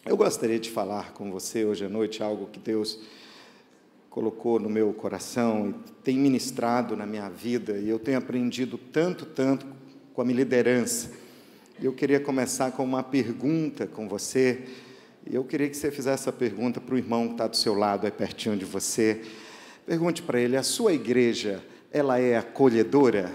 Eu gostaria de falar com você hoje à noite algo que Deus colocou no meu coração e tem ministrado na minha vida, e eu tenho aprendido tanto com a minha liderança. Eu queria começar com uma pergunta com você, e eu queria que você fizesse essa pergunta para o irmão que está do seu lado, aí pertinho de você. Pergunte para ele: a sua igreja, ela é acolhedora?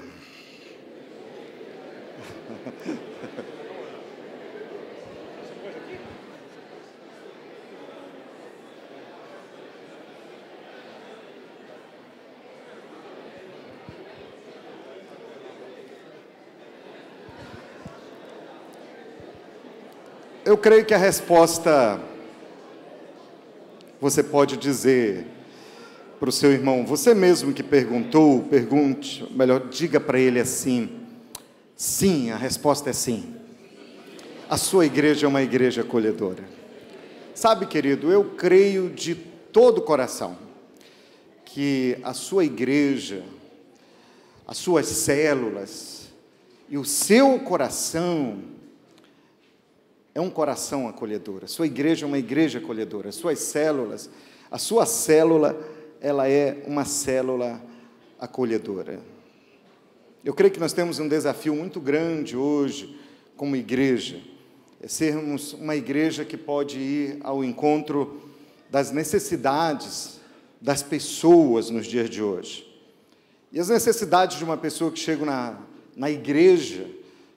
Eu creio que a resposta, você pode dizer para o seu irmão, você mesmo que perguntou, pergunte, melhor, diga para ele assim: sim, a resposta é sim. A sua igreja é uma igreja acolhedora. Sabe, querido, eu creio de todo o coração que a sua igreja, as suas células e o seu coração é um coração acolhedor. A sua igreja é uma igreja acolhedora. As suas células, a sua célula, ela é uma célula acolhedora. Eu creio que nós temos um desafio muito grande hoje, como igreja, é sermos uma igreja que pode ir ao encontro das necessidades das pessoas nos dias de hoje. E as necessidades de uma pessoa que chega na igreja,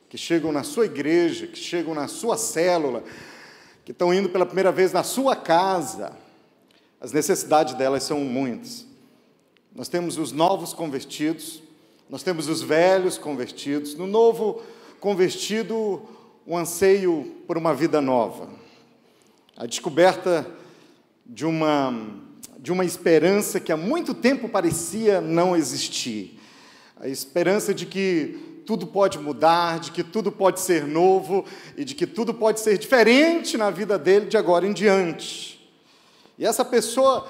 que chegam na sua igreja, que chegam na sua célula, que estão indo pela primeira vez na sua casa, as necessidades delas são muitas. Nós temos os novos convertidos, nós temos os velhos convertidos. No novo convertido, o anseio por uma vida nova, a descoberta de uma esperança que há muito tempo parecia não existir, a esperança de que tudo pode mudar, de que tudo pode ser novo e de que tudo pode ser diferente na vida dele de agora em diante. E essa pessoa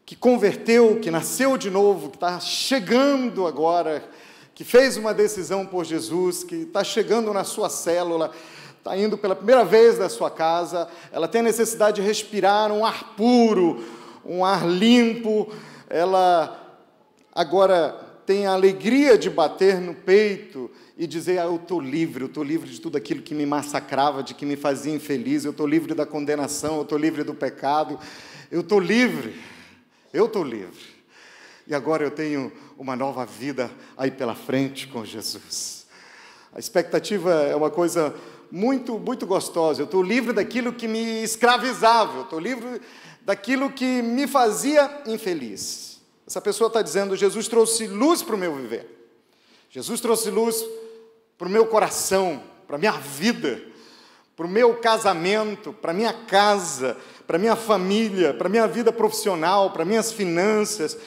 que converteu, que nasceu de novo, que está chegando agora, que fez uma decisão por Jesus, que está chegando na sua célula, está indo pela primeira vez da sua casa, ela tem a necessidade de respirar um ar puro, um ar limpo, ela agora tem a alegria de bater no peito e dizer: eu estou livre de tudo aquilo que me massacrava, de que me fazia infeliz, eu estou livre da condenação, eu estou livre do pecado, eu estou livre, e agora eu tenho uma nova vida aí pela frente com Jesus. A expectativa é uma coisa muito, muito gostosa. Eu estou livre daquilo que me escravizava, eu estou livre daquilo que me fazia infeliz. Essa pessoa está dizendo: Jesus trouxe luz para o meu viver. Jesus trouxe luz para o meu coração, para a minha vida, para o meu casamento, para a minha casa, para a minha família, para a minha vida profissional, para minhas finanças,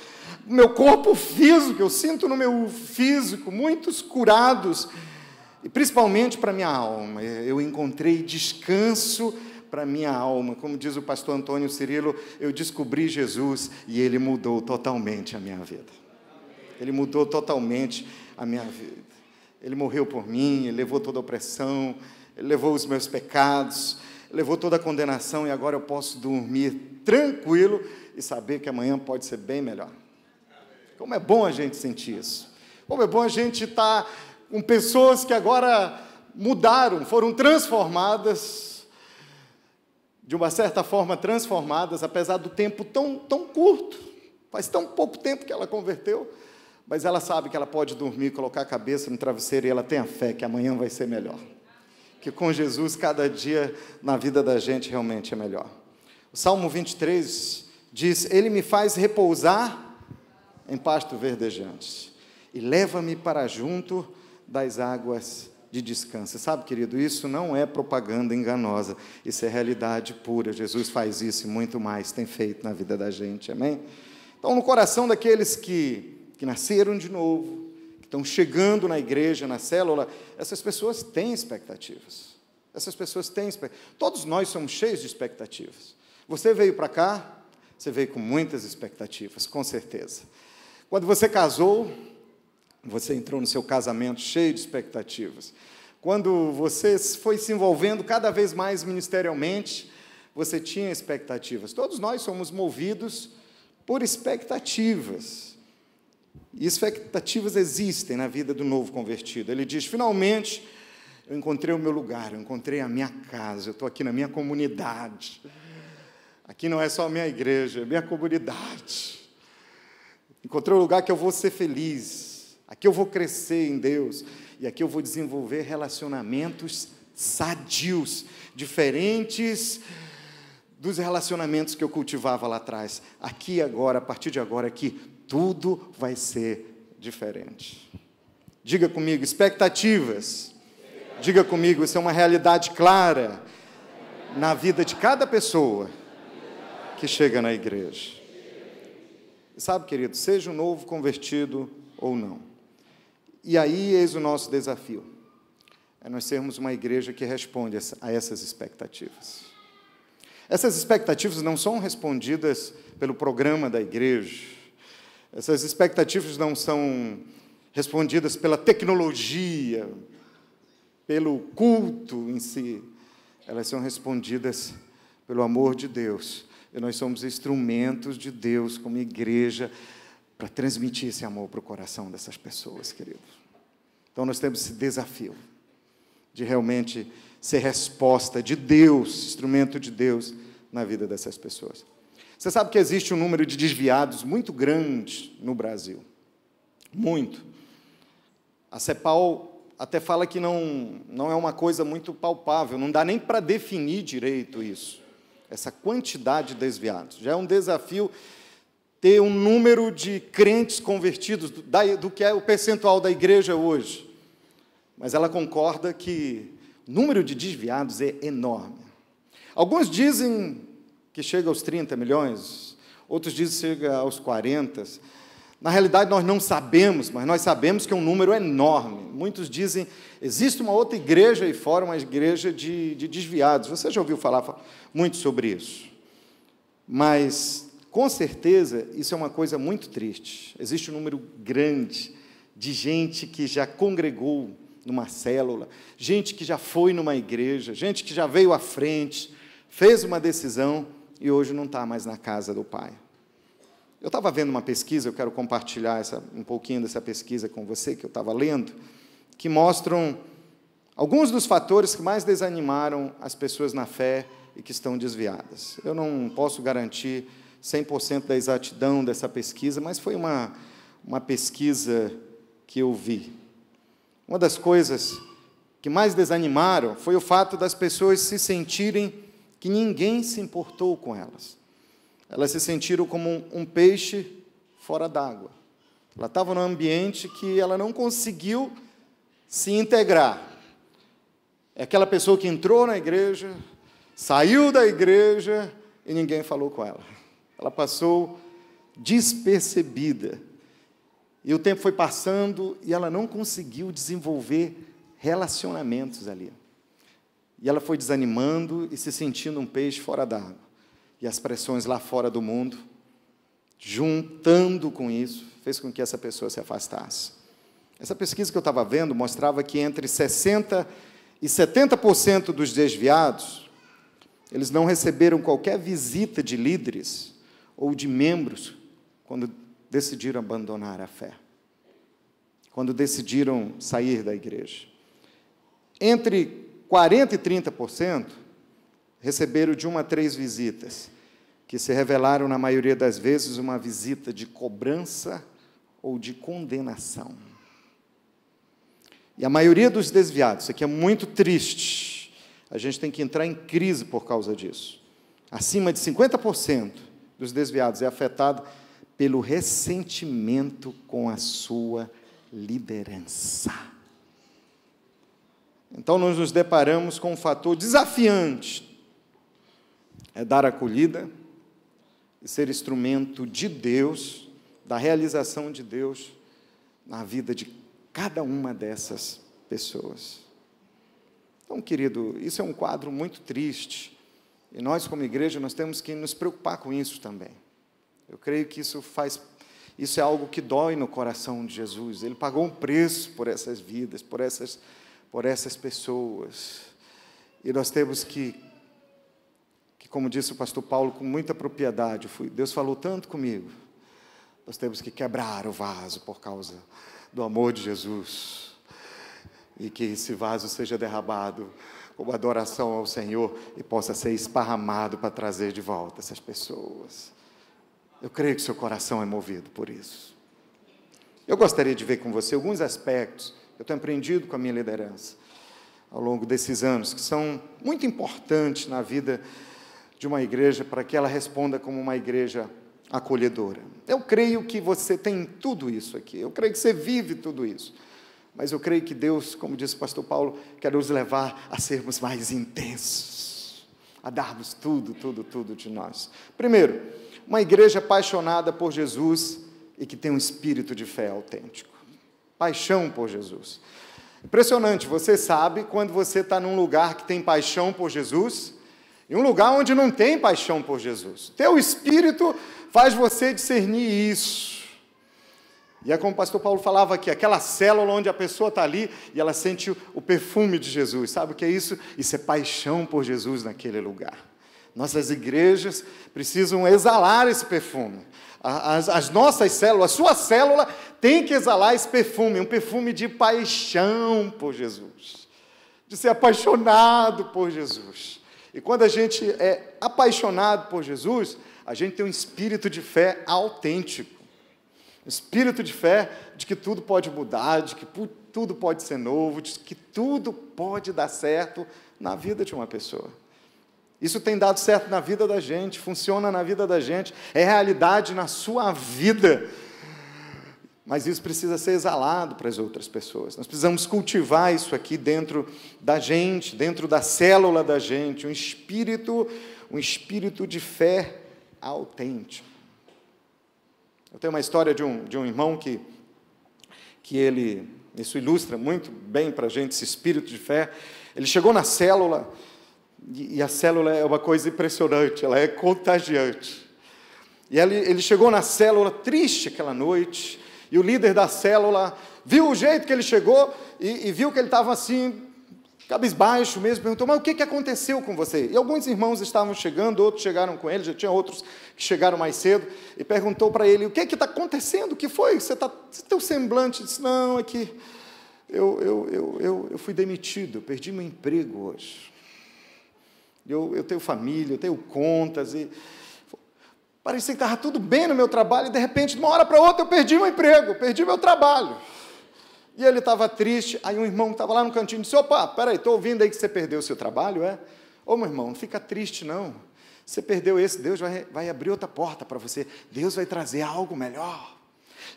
o meu corpo físico. Eu sinto no meu físico muitos curados, e principalmente para a minha alma. Eu encontrei descanso para a minha alma. Como diz o pastor Antônio Cirilo, eu descobri Jesus e Ele mudou totalmente a minha vida. Ele mudou totalmente a minha vida. Ele morreu por mim, Ele levou toda a opressão, Ele levou os meus pecados, levou toda a condenação, e agora eu posso dormir tranquilo e saber que amanhã pode ser bem melhor. Como é bom a gente sentir isso. Como é bom a gente estar com pessoas que agora mudaram, foram transformadas, de uma certa forma transformadas, apesar do tempo tão curto. Faz tão pouco tempo que ela converteu, mas ela sabe que ela pode dormir, colocar a cabeça no travesseiro, e ela tem a fé que amanhã vai ser melhor. Que com Jesus, cada dia na vida da gente realmente é melhor. O Salmo 23 diz: Ele me faz repousar em pasto verdejante e leva-me para junto das águas de descanso. Sabe, querido, isso não é propaganda enganosa, isso é realidade pura. Jesus faz isso e muito mais tem feito na vida da gente, amém? Então, no coração daqueles que nasceram de novo, que estão chegando na igreja, na célula, essas pessoas têm expectativas. Essas pessoas têm expectativas. Todos nós somos cheios de expectativas. Você veio para cá, você veio com muitas expectativas, com certeza. Quando você casou, você entrou no seu casamento cheio de expectativas. Quando você foi se envolvendo cada vez mais ministerialmente, você tinha expectativas. Todos nós somos movidos por expectativas. E expectativas existem na vida do novo convertido. Ele diz, finalmente, eu encontrei o meu lugar, eu encontrei a minha casa, eu estou aqui na minha comunidade. Aqui não é só a minha igreja, é a minha comunidade. Encontrei um lugar que eu vou ser feliz, aqui eu vou crescer em Deus, e aqui eu vou desenvolver relacionamentos sadios, diferentes dos relacionamentos que eu cultivava lá atrás. Aqui agora, a partir de agora, aqui, tudo vai ser diferente. Diga comigo, expectativas. Diga comigo, isso é uma realidade clara na vida de cada pessoa que chega na igreja. Sabe, querido, seja um novo convertido ou não. E aí, eis o nosso desafio. É nós sermos uma igreja que responde a essas expectativas. Essas expectativas não são respondidas pelo programa da igreja. Essas expectativas não são respondidas pela tecnologia, pelo culto em si. Elas são respondidas pelo amor de Deus. E nós somos instrumentos de Deus como igreja para transmitir esse amor para o coração dessas pessoas, queridos. Então nós temos esse desafio de realmente ser resposta de Deus, instrumento de Deus na vida dessas pessoas. Você sabe que existe um número de desviados muito grande no Brasil. Muito. A CEPAL até fala que não é uma coisa muito palpável, não dá nem para definir direito isso. Essa quantidade de desviados. Já é um desafio ter um número de crentes convertidos do que é o percentual da igreja hoje. Mas ela concorda que o número de desviados é enorme. Alguns dizem que chega aos 30 milhões, outros dizem que chega aos 40. Na realidade, nós não sabemos, mas nós sabemos que é um número enorme. Muitos dizem, existe uma outra igreja aí fora, uma igreja de desviados. Você já ouviu falar muito sobre isso? Mas, com certeza, isso é uma coisa muito triste. Existe um número grande de gente que já congregou numa célula, gente que já foi numa igreja, gente que já veio à frente, fez uma decisão e hoje não está mais na casa do Pai. Eu estava vendo uma pesquisa, eu quero compartilhar um pouquinho dessa pesquisa com você, que eu estava lendo, que mostram alguns dos fatores que mais desanimaram as pessoas na fé e que estão desviadas. Eu não posso garantir 100% da exatidão dessa pesquisa, mas foi uma pesquisa que eu vi. Uma das coisas que mais desanimaram foi o fato das pessoas se sentirem que ninguém se importou com elas. Elas se sentiram como um peixe fora d'água. Ela estava num ambiente que ela não conseguiu se integrar. É aquela pessoa que entrou na igreja, saiu da igreja e ninguém falou com ela. Ela passou despercebida. E o tempo foi passando e ela não conseguiu desenvolver relacionamentos ali. E ela foi desanimando e se sentindo um peixe fora d'água. E as pressões lá fora do mundo, juntando com isso, fez com que essa pessoa se afastasse. Essa pesquisa que eu estava vendo mostrava que entre 60% e 70% dos desviados, eles não receberam qualquer visita de líderes ou de membros quando decidiram abandonar a fé, quando decidiram sair da igreja. Entre 40% e 30% receberam de 1 a 3 visitas, que se revelaram, na maioria das vezes, uma visita de cobrança ou de condenação. E a maioria dos desviados, isso aqui é muito triste, a gente tem que entrar em crise por causa disso. Acima de 50% dos desviados é afetado pelo ressentimento com a sua liderança. Então, nós nos deparamos com um fator desafiante, é dar acolhida e ser instrumento de Deus, da realização de Deus na vida de cada uma dessas pessoas. Então, querido, isso é um quadro muito triste, e nós, como igreja, nós temos que nos preocupar com isso também. Eu creio que isso é algo que dói no coração de Jesus. Ele pagou um preço por essas vidas, por por essas pessoas. E nós temos que, como disse o pastor Paulo, com muita propriedade, Deus falou tanto comigo, nós temos que quebrar o vaso por causa do amor de Jesus, e que esse vaso seja derramado como adoração ao Senhor e possa ser esparramado para trazer de volta essas pessoas. Eu creio que seu coração é movido por isso. Eu gostaria de ver com você alguns aspectos que eu tenho aprendido com a minha liderança ao longo desses anos, que são muito importantes na vida de uma igreja, para que ela responda como uma igreja acolhedora. Eu creio que você tem tudo isso aqui, eu creio que você vive tudo isso, mas eu creio que Deus, como disse o pastor Paulo, quer nos levar a sermos mais intensos, a darmos tudo de nós. Primeiro, uma igreja apaixonada por Jesus e que tem um espírito de fé autêntico. Paixão por Jesus. Impressionante, você sabe quando você está num lugar que tem paixão por Jesus e um lugar onde não tem paixão por Jesus. Teu espírito faz você discernir isso. E é como o pastor Paulo falava aqui, aquela célula onde a pessoa está ali e ela sente o perfume de Jesus. Sabe o que é isso? Isso é paixão por Jesus naquele lugar. Nossas igrejas precisam exalar esse perfume. As nossas células, a sua célula tem que exalar esse perfume, um perfume de paixão por Jesus, de ser apaixonado por Jesus. E quando a gente é apaixonado por Jesus, a gente tem um espírito de fé autêntico. Espírito de fé de que tudo pode mudar, de que tudo pode ser novo, de que tudo pode dar certo na vida de uma pessoa. Isso tem dado certo na vida da gente, funciona na vida da gente, é realidade na sua vida. Mas isso precisa ser exalado para as outras pessoas. Nós precisamos cultivar isso aqui dentro da gente, dentro da célula da gente, um espírito de fé autêntico. Eu tenho uma história de um irmão que isso ilustra muito bem para a gente, esse espírito de fé. Ele chegou na célula, e a célula é uma coisa impressionante, ela é contagiante. E ele chegou na célula triste aquela noite, e o líder da célula viu o jeito que ele chegou, e viu que ele estava assim, cabisbaixo mesmo, perguntou, mas o que aconteceu com você? E alguns irmãos estavam chegando, outros chegaram com ele, já tinha outros que chegaram mais cedo, e perguntou para ele, o que está acontecendo? O que foi? Teu semblante disse, não, é que eu fui demitido, eu perdi meu emprego hoje. Eu tenho família, eu tenho contas, e parecia que estava tudo bem no meu trabalho, e de repente, de uma hora para outra, eu perdi meu emprego, perdi meu trabalho. E ele estava triste, aí um irmão que estava lá no cantinho disse, opa, peraí, estou ouvindo aí que você perdeu o seu trabalho, é? Ô, meu irmão, não fica triste, não. Você perdeu esse, Deus vai abrir outra porta para você, Deus vai trazer algo melhor.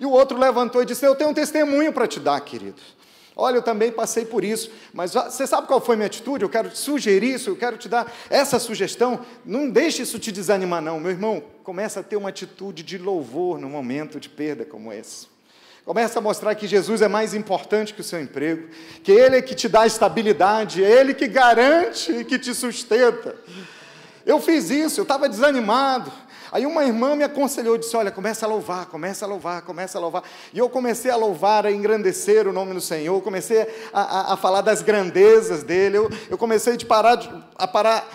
E o outro levantou e disse, eu tenho um testemunho para te dar, querido. Olha, eu também passei por isso, mas você sabe qual foi a minha atitude? Eu quero te sugerir isso, eu quero te dar essa sugestão. Não deixe isso te desanimar, não. Meu irmão, começa a ter uma atitude de louvor no momento de perda como esse. Começa a mostrar que Jesus é mais importante que o seu emprego, que Ele é que te dá estabilidade, é Ele que garante e que te sustenta. Eu fiz isso, eu estava desanimado. Aí uma irmã me aconselhou, disse, olha, começa a louvar, começa a louvar, começa a louvar. E eu comecei a louvar, a engrandecer o nome do Senhor, comecei a falar das grandezas dEle, eu comecei a parar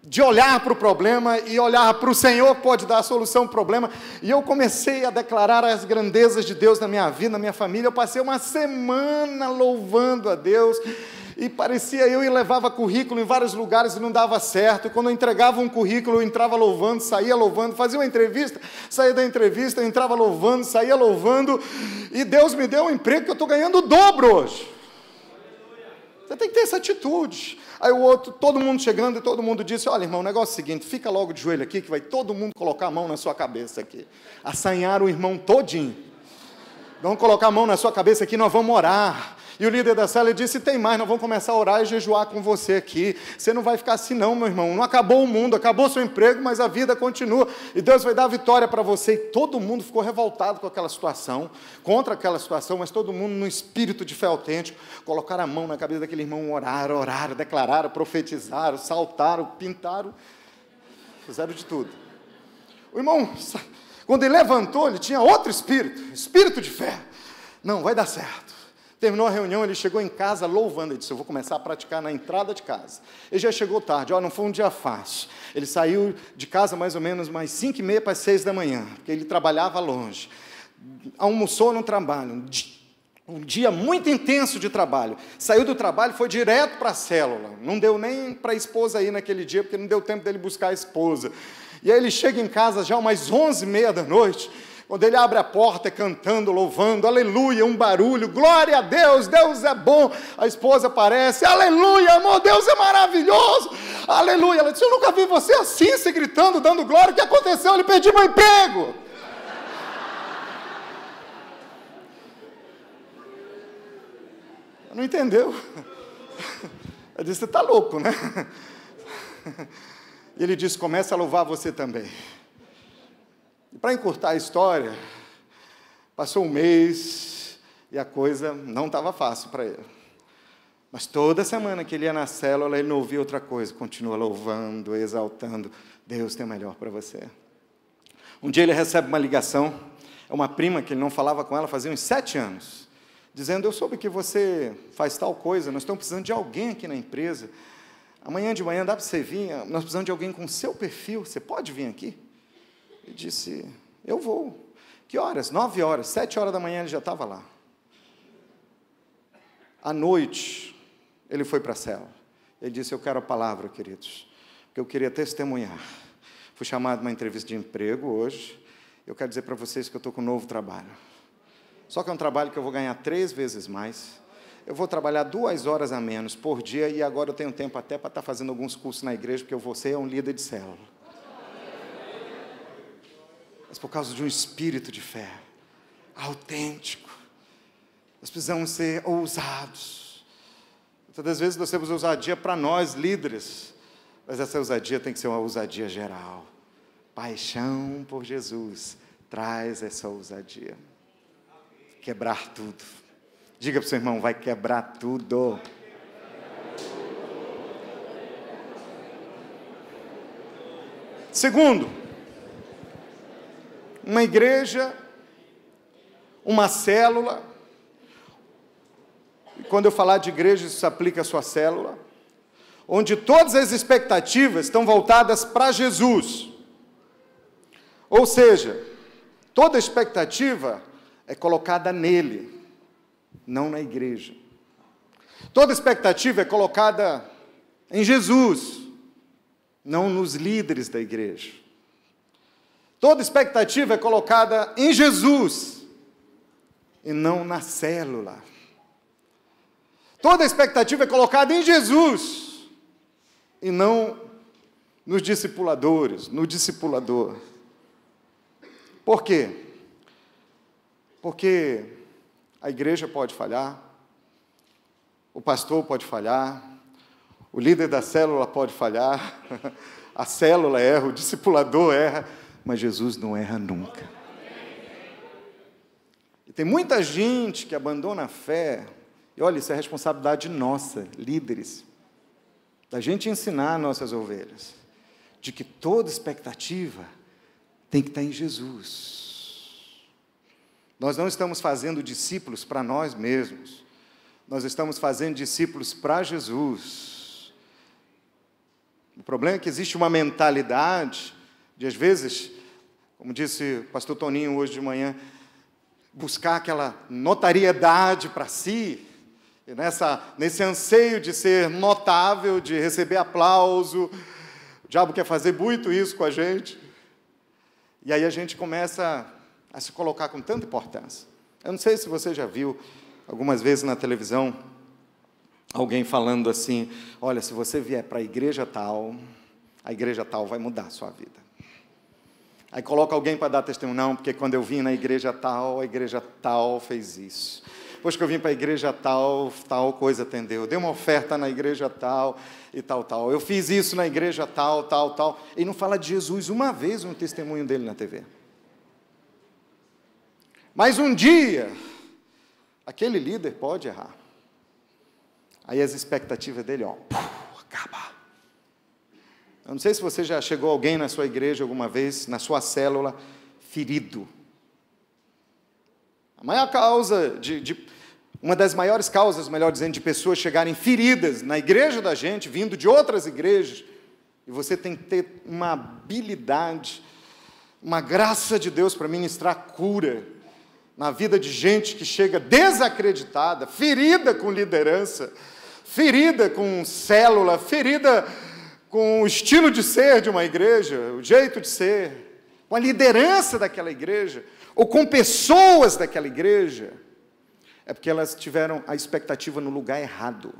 de olhar para o problema e olhar para o Senhor que pode dar a solução para o problema. E eu comecei a declarar as grandezas de Deus na minha vida, na minha família. Eu passei uma semana louvando a Deus. E parecia eu e levava currículo em vários lugares e não dava certo. E quando eu entregava um currículo, eu entrava louvando, saía louvando, fazia uma entrevista, saía da entrevista, eu entrava louvando, saía louvando. E Deus me deu um emprego que eu estou ganhando o dobro hoje. Você tem que ter essa atitude. Aí o outro, todo mundo chegando e todo mundo disse, olha irmão, o negócio é o seguinte, fica logo de joelho aqui que vai todo mundo colocar a mão na sua cabeça aqui. Assanharam o irmão todinho. Vamos colocar a mão na sua cabeça aqui, nós vamos orar. E o líder da célula disse, tem mais, nós vamos começar a orar e jejuar com você aqui. Você não vai ficar assim não, meu irmão. Não acabou o mundo, acabou seu emprego, mas a vida continua. E Deus vai dar vitória para você. E todo mundo ficou revoltado com aquela situação, contra aquela situação, mas todo mundo no espírito de fé autêntico, colocaram a mão na cabeça daquele irmão, oraram, declararam, profetizaram, saltaram, pintaram, fizeram de tudo. O irmão, quando ele levantou, ele tinha outro espírito de fé. Não, vai dar certo. Terminou a reunião, ele chegou em casa louvando. Ele disse, eu vou começar a praticar na entrada de casa. Ele já chegou tarde, não foi um dia fácil. Ele saiu de casa mais ou menos mais 5h30 para as 6 da manhã, porque ele trabalhava longe. Almoçou no trabalho, um dia muito intenso de trabalho. Saiu do trabalho, foi direto para a célula. Não deu nem para a esposa ir naquele dia, porque não deu tempo dele buscar a esposa. E aí ele chega em casa já umas 11h30 da noite, quando ele abre a porta cantando, louvando, aleluia, um barulho, glória a Deus, Deus é bom. A esposa aparece, aleluia, amor, Deus é maravilhoso, aleluia. Ela disse, eu nunca vi você assim, se gritando, dando glória, o que aconteceu? Ele perdi meu emprego. Não entendeu. Eu disse, você está louco, né? E ele disse, começa a louvar você também. E para encurtar a história, passou um mês e a coisa não estava fácil para ele. Mas toda semana que ele ia na célula, ele não ouvia outra coisa, continua louvando, exaltando, Deus tem o melhor para você. Um dia ele recebe uma ligação, é uma prima que ele não falava com ela fazia uns 7 anos, dizendo, eu soube que você faz tal coisa, nós estamos precisando de alguém aqui na empresa, amanhã de manhã dá para você vir, nós precisamos de alguém com seu perfil, você pode vir aqui? Ele disse, eu vou. Que horas? 9 horas, 7 horas da manhã ele já estava lá. À noite, ele foi para a célula. Ele disse, eu quero a palavra, queridos, porque eu queria testemunhar. Fui chamado para uma entrevista de emprego hoje, eu quero dizer para vocês que eu estou com um novo trabalho. Só que é um trabalho que eu vou ganhar 3 vezes mais. Eu vou trabalhar 2 horas a menos por dia e agora eu tenho tempo até para estar fazendo alguns cursos na igreja, porque eu vou ser um líder de célula. Mas por causa de um espírito de fé, autêntico. Nós precisamos ser ousados. Todas as vezes nós temos ousadia para nós, líderes, mas essa ousadia tem que ser uma ousadia geral. Paixão por Jesus traz essa ousadia. Quebrar tudo. Diga para o seu irmão, vai quebrar tudo. Segundo, uma igreja, uma célula, e quando eu falar de igreja, isso se aplica à sua célula, onde todas as expectativas estão voltadas para Jesus. Ou seja, toda expectativa é colocada nele, não na igreja. Toda expectativa é colocada em Jesus, não nos líderes da igreja. Toda expectativa é colocada em Jesus e não na célula. Toda expectativa é colocada em Jesus e não nos discipuladores, no discipulador. Por quê? Porque a igreja pode falhar, o pastor pode falhar, o líder da célula pode falhar, a célula erra, o discipulador erra, mas Jesus não erra nunca. E tem muita gente que abandona a fé, e olha, isso é responsabilidade nossa, líderes, da gente ensinar nossas ovelhas, de que toda expectativa tem que estar em Jesus. Nós não estamos fazendo discípulos para nós mesmos, nós estamos fazendo discípulos para Jesus. O problema é que existe uma mentalidade de, às vezes, como disse o pastor Toninho hoje de manhã, buscar aquela notariedade para si, e nesse anseio de ser notável, de receber aplauso, o diabo quer fazer muito isso com a gente, e aí a gente começa a se colocar com tanta importância. Eu não sei se você já viu, algumas vezes na televisão, alguém falando assim, olha, se você vier para a igreja tal vai mudar a sua vida. Aí coloca alguém para dar testemunho, não, porque quando eu vim na igreja tal fez isso. Depois que eu vim para a igreja tal coisa atendeu. Dei uma oferta na igreja tal e tal. Eu fiz isso na igreja tal. E não fala de Jesus uma vez no testemunho dele na TV. Mas um dia, aquele líder pode errar. Aí as expectativas dele, acaba. Eu não sei se você já chegou alguém na sua igreja alguma vez, na sua célula, ferido. A maior causa Uma das maiores causas, melhor dizendo, de pessoas chegarem feridas na igreja da gente, vindo de outras igrejas, e você tem que ter uma habilidade, uma graça de Deus para ministrar cura na vida de gente que chega desacreditada, ferida com liderança, ferida com célula, ferida com o estilo de ser de uma igreja, o jeito de ser, com a liderança daquela igreja, ou com pessoas daquela igreja, é porque elas tiveram a expectativa no lugar errado.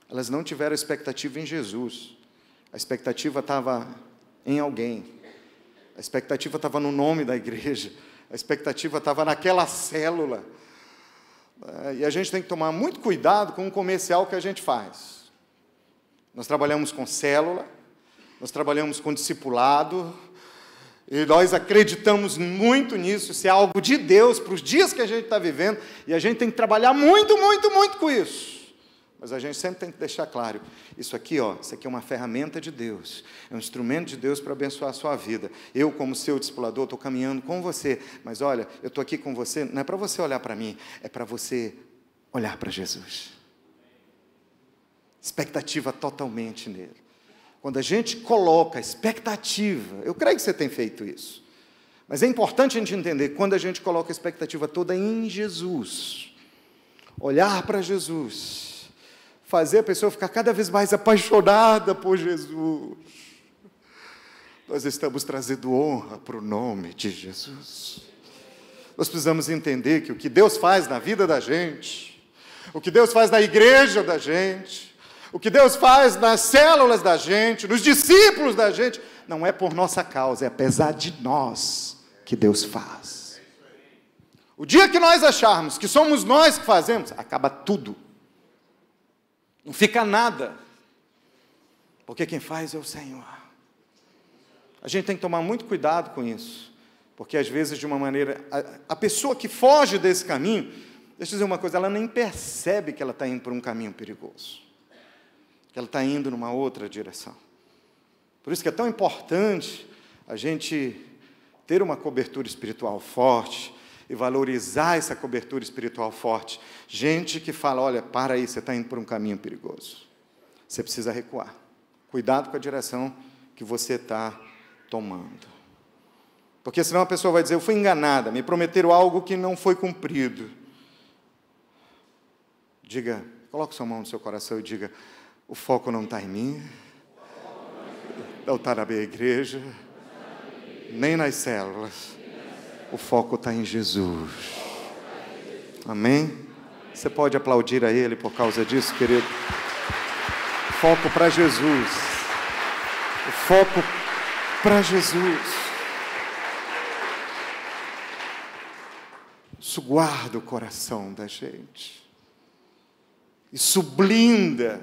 Elas não tiveram a expectativa em Jesus. A expectativa estava em alguém. A expectativa estava no nome da igreja. A expectativa estava naquela célula. E a gente tem que tomar muito cuidado com o comercial que a gente faz. Nós trabalhamos com célula, nós trabalhamos com discipulado, e nós acreditamos muito nisso, isso é algo de Deus para os dias que a gente está vivendo, e a gente tem que trabalhar muito, muito, muito com isso. Mas a gente sempre tem que deixar claro, isso aqui é uma ferramenta de Deus, é um instrumento de Deus para abençoar a sua vida. Eu, como seu discipulador, estou caminhando com você, mas olha, eu estou aqui com você, não é para você olhar para mim, é para você olhar para Jesus. Expectativa totalmente nele. Quando a gente coloca expectativa, eu creio que você tem feito isso, mas é importante a gente entender, quando a gente coloca a expectativa toda em Jesus, olhar para Jesus, fazer a pessoa ficar cada vez mais apaixonada por Jesus, nós estamos trazendo honra para o nome de Jesus. Nós precisamos entender que o que Deus faz na vida da gente, o que Deus faz na igreja da gente, o que Deus faz nas células da gente, nos discípulos da gente, não é por nossa causa, é apesar de nós que Deus faz. O dia que nós acharmos que somos nós que fazemos, acaba tudo. Não fica nada. Porque quem faz é o Senhor. A gente tem que tomar muito cuidado com isso. Porque às vezes, de uma maneira, a pessoa que foge desse caminho, deixa eu dizer uma coisa, ela nem percebe que ela está indo por um caminho perigoso. Que ela está indo numa outra direção. Por isso que é tão importante a gente ter uma cobertura espiritual forte e valorizar essa cobertura espiritual forte. Gente que fala, olha, para aí, você está indo por um caminho perigoso. Você precisa recuar. Cuidado com a direção que você está tomando. Porque senão a pessoa vai dizer, eu fui enganada, me prometeram algo que não foi cumprido. Diga, coloque sua mão no seu coração e diga, o foco não está em mim, não está na minha igreja, nem nas células. O foco está em Jesus. Amém? Você pode aplaudir a Ele por causa disso, querido? Foco para Jesus. O foco para Jesus. Isso guarda o coração da gente. Isso blinda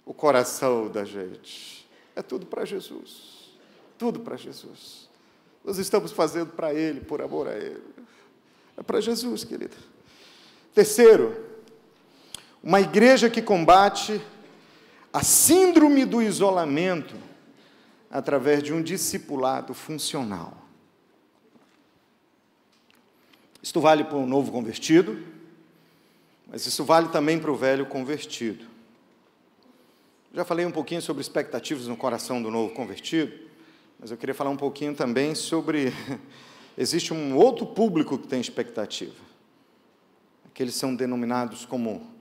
o coração da gente. É tudo para Jesus. Tudo para Jesus. Nós estamos fazendo para Ele, por amor a Ele. É para Jesus, querido. Terceiro, uma igreja que combate a síndrome do isolamento através de um discipulado funcional. Isto vale para o novo convertido, mas isso vale também para o velho convertido. Já falei um pouquinho sobre expectativas no coração do novo convertido, mas eu queria falar um pouquinho também sobre... Existe um outro público que tem expectativa. Aqueles são denominados como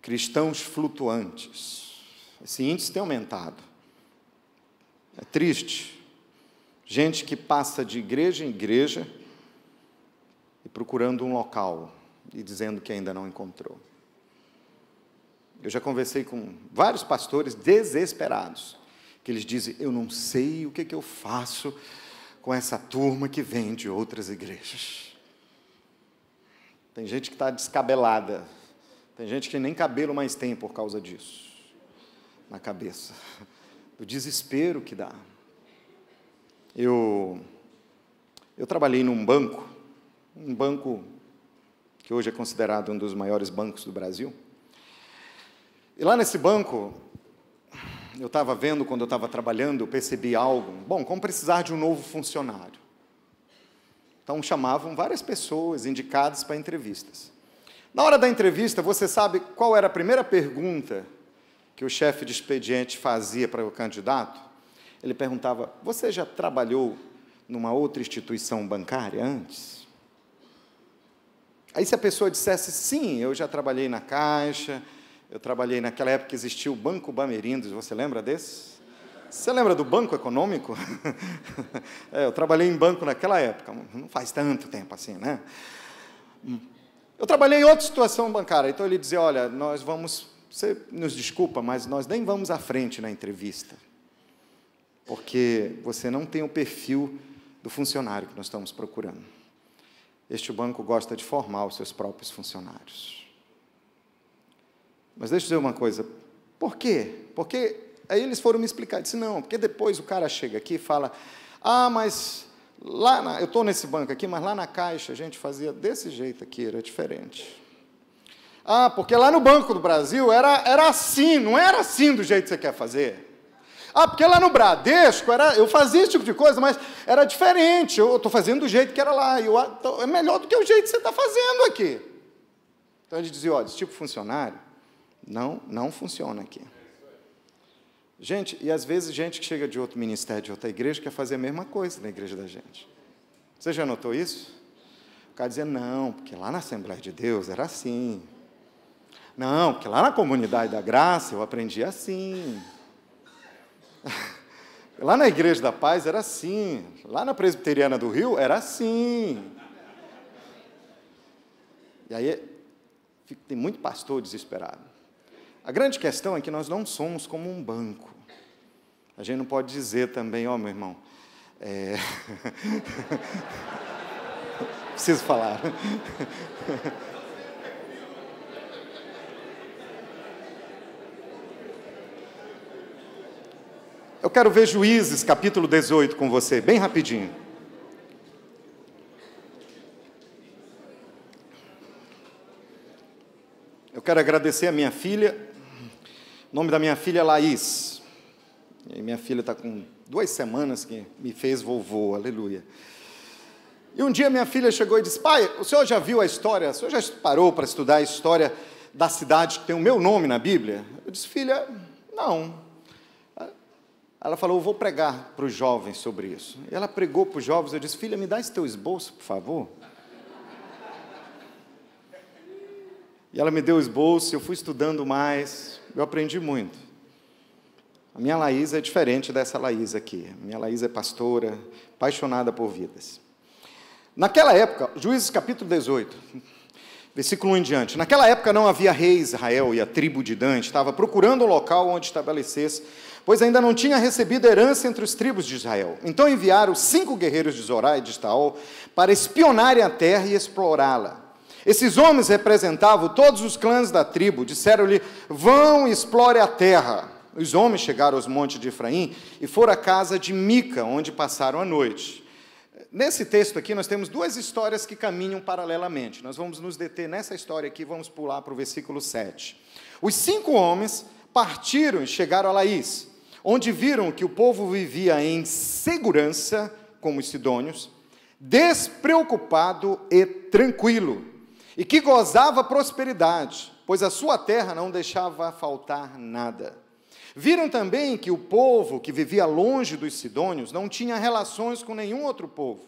cristãos flutuantes. Esse índice tem aumentado. É triste. Gente que passa de igreja em igreja e procurando um local e dizendo que ainda não encontrou. Eu já conversei com vários pastores desesperados, que eles dizem, eu não sei o que eu faço com essa turma que vem de outras igrejas. Tem gente que está descabelada, tem gente que nem cabelo mais tem por causa disso, na cabeça, do desespero que dá. Eu trabalhei num banco que hoje é considerado um dos maiores bancos do Brasil. E lá nesse banco, eu estava vendo, quando eu estava trabalhando, eu percebi algo. Bom, como precisar de um novo funcionário. Então, chamavam várias pessoas indicadas para entrevistas. Na hora da entrevista, você sabe qual era a primeira pergunta que o chefe de expediente fazia para o candidato? Ele perguntava: você já trabalhou numa outra instituição bancária antes? Aí se a pessoa dissesse: sim, eu já trabalhei na Caixa, eu trabalhei naquela época que existia o Banco Bamerindos, você lembra desse? Você lembra do Banco Econômico? Eu trabalhei em banco naquela época, não faz tanto tempo assim, né? Eu trabalhei em outra situação bancária, então ele dizia: olha, você nos desculpa, mas nós nem vamos à frente na entrevista, porque você não tem o perfil do funcionário que nós estamos procurando. Este banco gosta de formar os seus próprios funcionários. Mas deixa eu dizer uma coisa, por quê? Porque aí eles foram me explicar, eu disse: não, porque depois o cara chega aqui e fala: mas eu estou nesse banco aqui, mas lá na Caixa a gente fazia desse jeito aqui, era diferente. Porque lá no Banco do Brasil era assim, não era assim do jeito que você quer fazer. Porque lá no Bradesco eu fazia esse tipo de coisa, mas era diferente, eu estou fazendo do jeito que era lá, é melhor do que o jeito que você está fazendo aqui. Então ele dizia: olha, esse tipo de funcionário não funciona aqui. Gente, e às vezes gente que chega de outro ministério, de outra igreja, quer fazer a mesma coisa na igreja da gente. Você já notou isso? O cara dizia: não, porque lá na Assembleia de Deus era assim. Não, porque lá na Comunidade da Graça eu aprendi assim. Lá na Igreja da Paz era assim. Lá na Presbiteriana do Rio era assim. E aí tem muito pastor desesperado. A grande questão é que nós não somos como um banco. A gente não pode dizer também: meu irmão, preciso falar. Eu quero ver Juízes, capítulo 18, com você, bem rapidinho. Eu quero agradecer a minha filha. O nome da minha filha é Laís. E minha filha está com 2 semanas que me fez vovô, aleluia. E um dia minha filha chegou e disse: pai, o senhor já viu a história, o senhor já parou para estudar a história da cidade que tem o meu nome na Bíblia? Eu disse: filha, não. Ela falou: eu vou pregar para os jovens sobre isso. E ela pregou para os jovens. Eu disse: filha, me dá esse teu esboço, por favor. E ela me deu o esboço, eu fui estudando mais, eu aprendi muito. A minha Laís é diferente dessa Laís aqui. A minha Laís é pastora, apaixonada por vidas. Naquela época, Juízes capítulo 18, versículo 1 em diante. Naquela época não havia rei Israel, e a tribo de Dan estava procurando um local onde estabelecesse, pois ainda não tinha recebido herança entre os tribos de Israel. Então enviaram 5 guerreiros de Zorá e de Estaol para espionarem a terra e explorá-la. Esses homens representavam todos os clãs da tribo. Disseram-lhe: vão e explore a terra. Os homens chegaram aos montes de Efraim e foram à casa de Mica, onde passaram a noite. Nesse texto aqui nós temos 2 histórias que caminham paralelamente. Nós vamos nos deter nessa história aqui, vamos pular para o versículo 7. Os 5 homens partiram e chegaram a Laís, onde viram que o povo vivia em segurança, como os sidônios, despreocupado e tranquilo, e que gozava prosperidade, pois a sua terra não deixava faltar nada. Viram também que o povo que vivia longe dos sidônios não tinha relações com nenhum outro povo.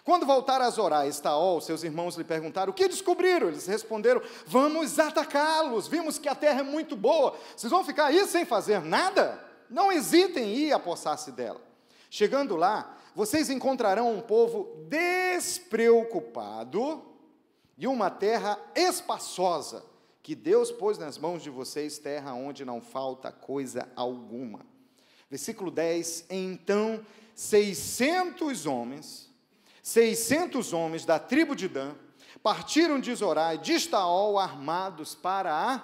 Quando voltaram a Zorá e Estaol, seus irmãos lhe perguntaram: o que descobriram? Eles responderam: vamos atacá-los, vimos que a terra é muito boa, vocês vão ficar aí sem fazer nada? Não hesitem em ir apossar-se dela. Chegando lá, vocês encontrarão um povo despreocupado e uma terra espaçosa, que Deus pôs nas mãos de vocês, terra onde não falta coisa alguma. Versículo 10, então 600 homens da tribo de Dan partiram de Zorá e de Estaol armados para a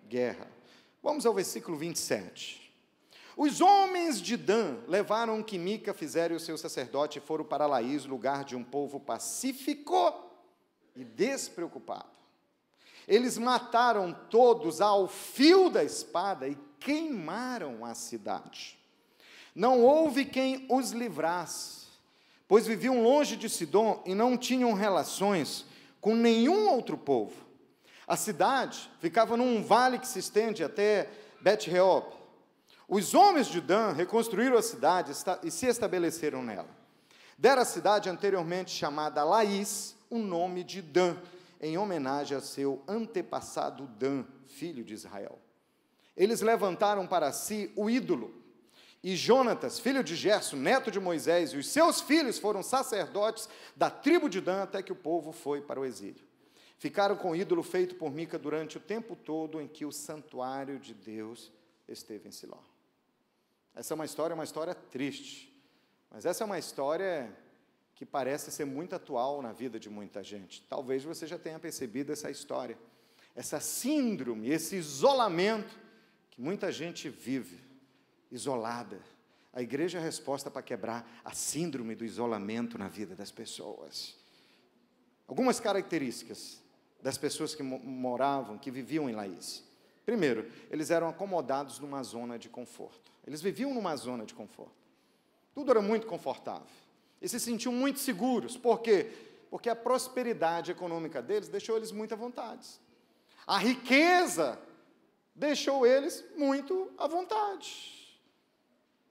guerra. Vamos ao versículo 27. Os homens de Dan levaram o que Mica fizera e o seu sacerdote e foram para Laís, lugar de um povo pacífico e despreocupado. Eles mataram todos ao fio da espada e queimaram a cidade. Não houve quem os livrasse, pois viviam longe de Sidom e não tinham relações com nenhum outro povo. A cidade ficava num vale que se estende até Bet-Reob. Os homens de Dan reconstruíram a cidade e se estabeleceram nela. Deram à cidade anteriormente chamada Laís o nome de Dan, em homenagem a seu antepassado Dan, filho de Israel. Eles levantaram para si o ídolo, e Jonatas, filho de Gerson, neto de Moisés, e os seus filhos foram sacerdotes da tribo de Dan até que o povo foi para o exílio. Ficaram com o ídolo feito por Mica durante o tempo todo em que o santuário de Deus esteve em Siló. Essa é uma história triste, mas essa é uma história que parece ser muito atual na vida de muita gente. Talvez você já tenha percebido essa história, essa síndrome, esse isolamento que muita gente vive, isolada. A igreja é a resposta para quebrar a síndrome do isolamento na vida das pessoas. Algumas características das pessoas que viviam em Laís. Primeiro, eles eram acomodados numa zona de conforto. Eles viviam numa zona de conforto. Tudo era muito confortável. E se sentiam muito seguros. Por quê? Porque a prosperidade econômica deles deixou eles muito à vontade. A riqueza deixou eles muito à vontade.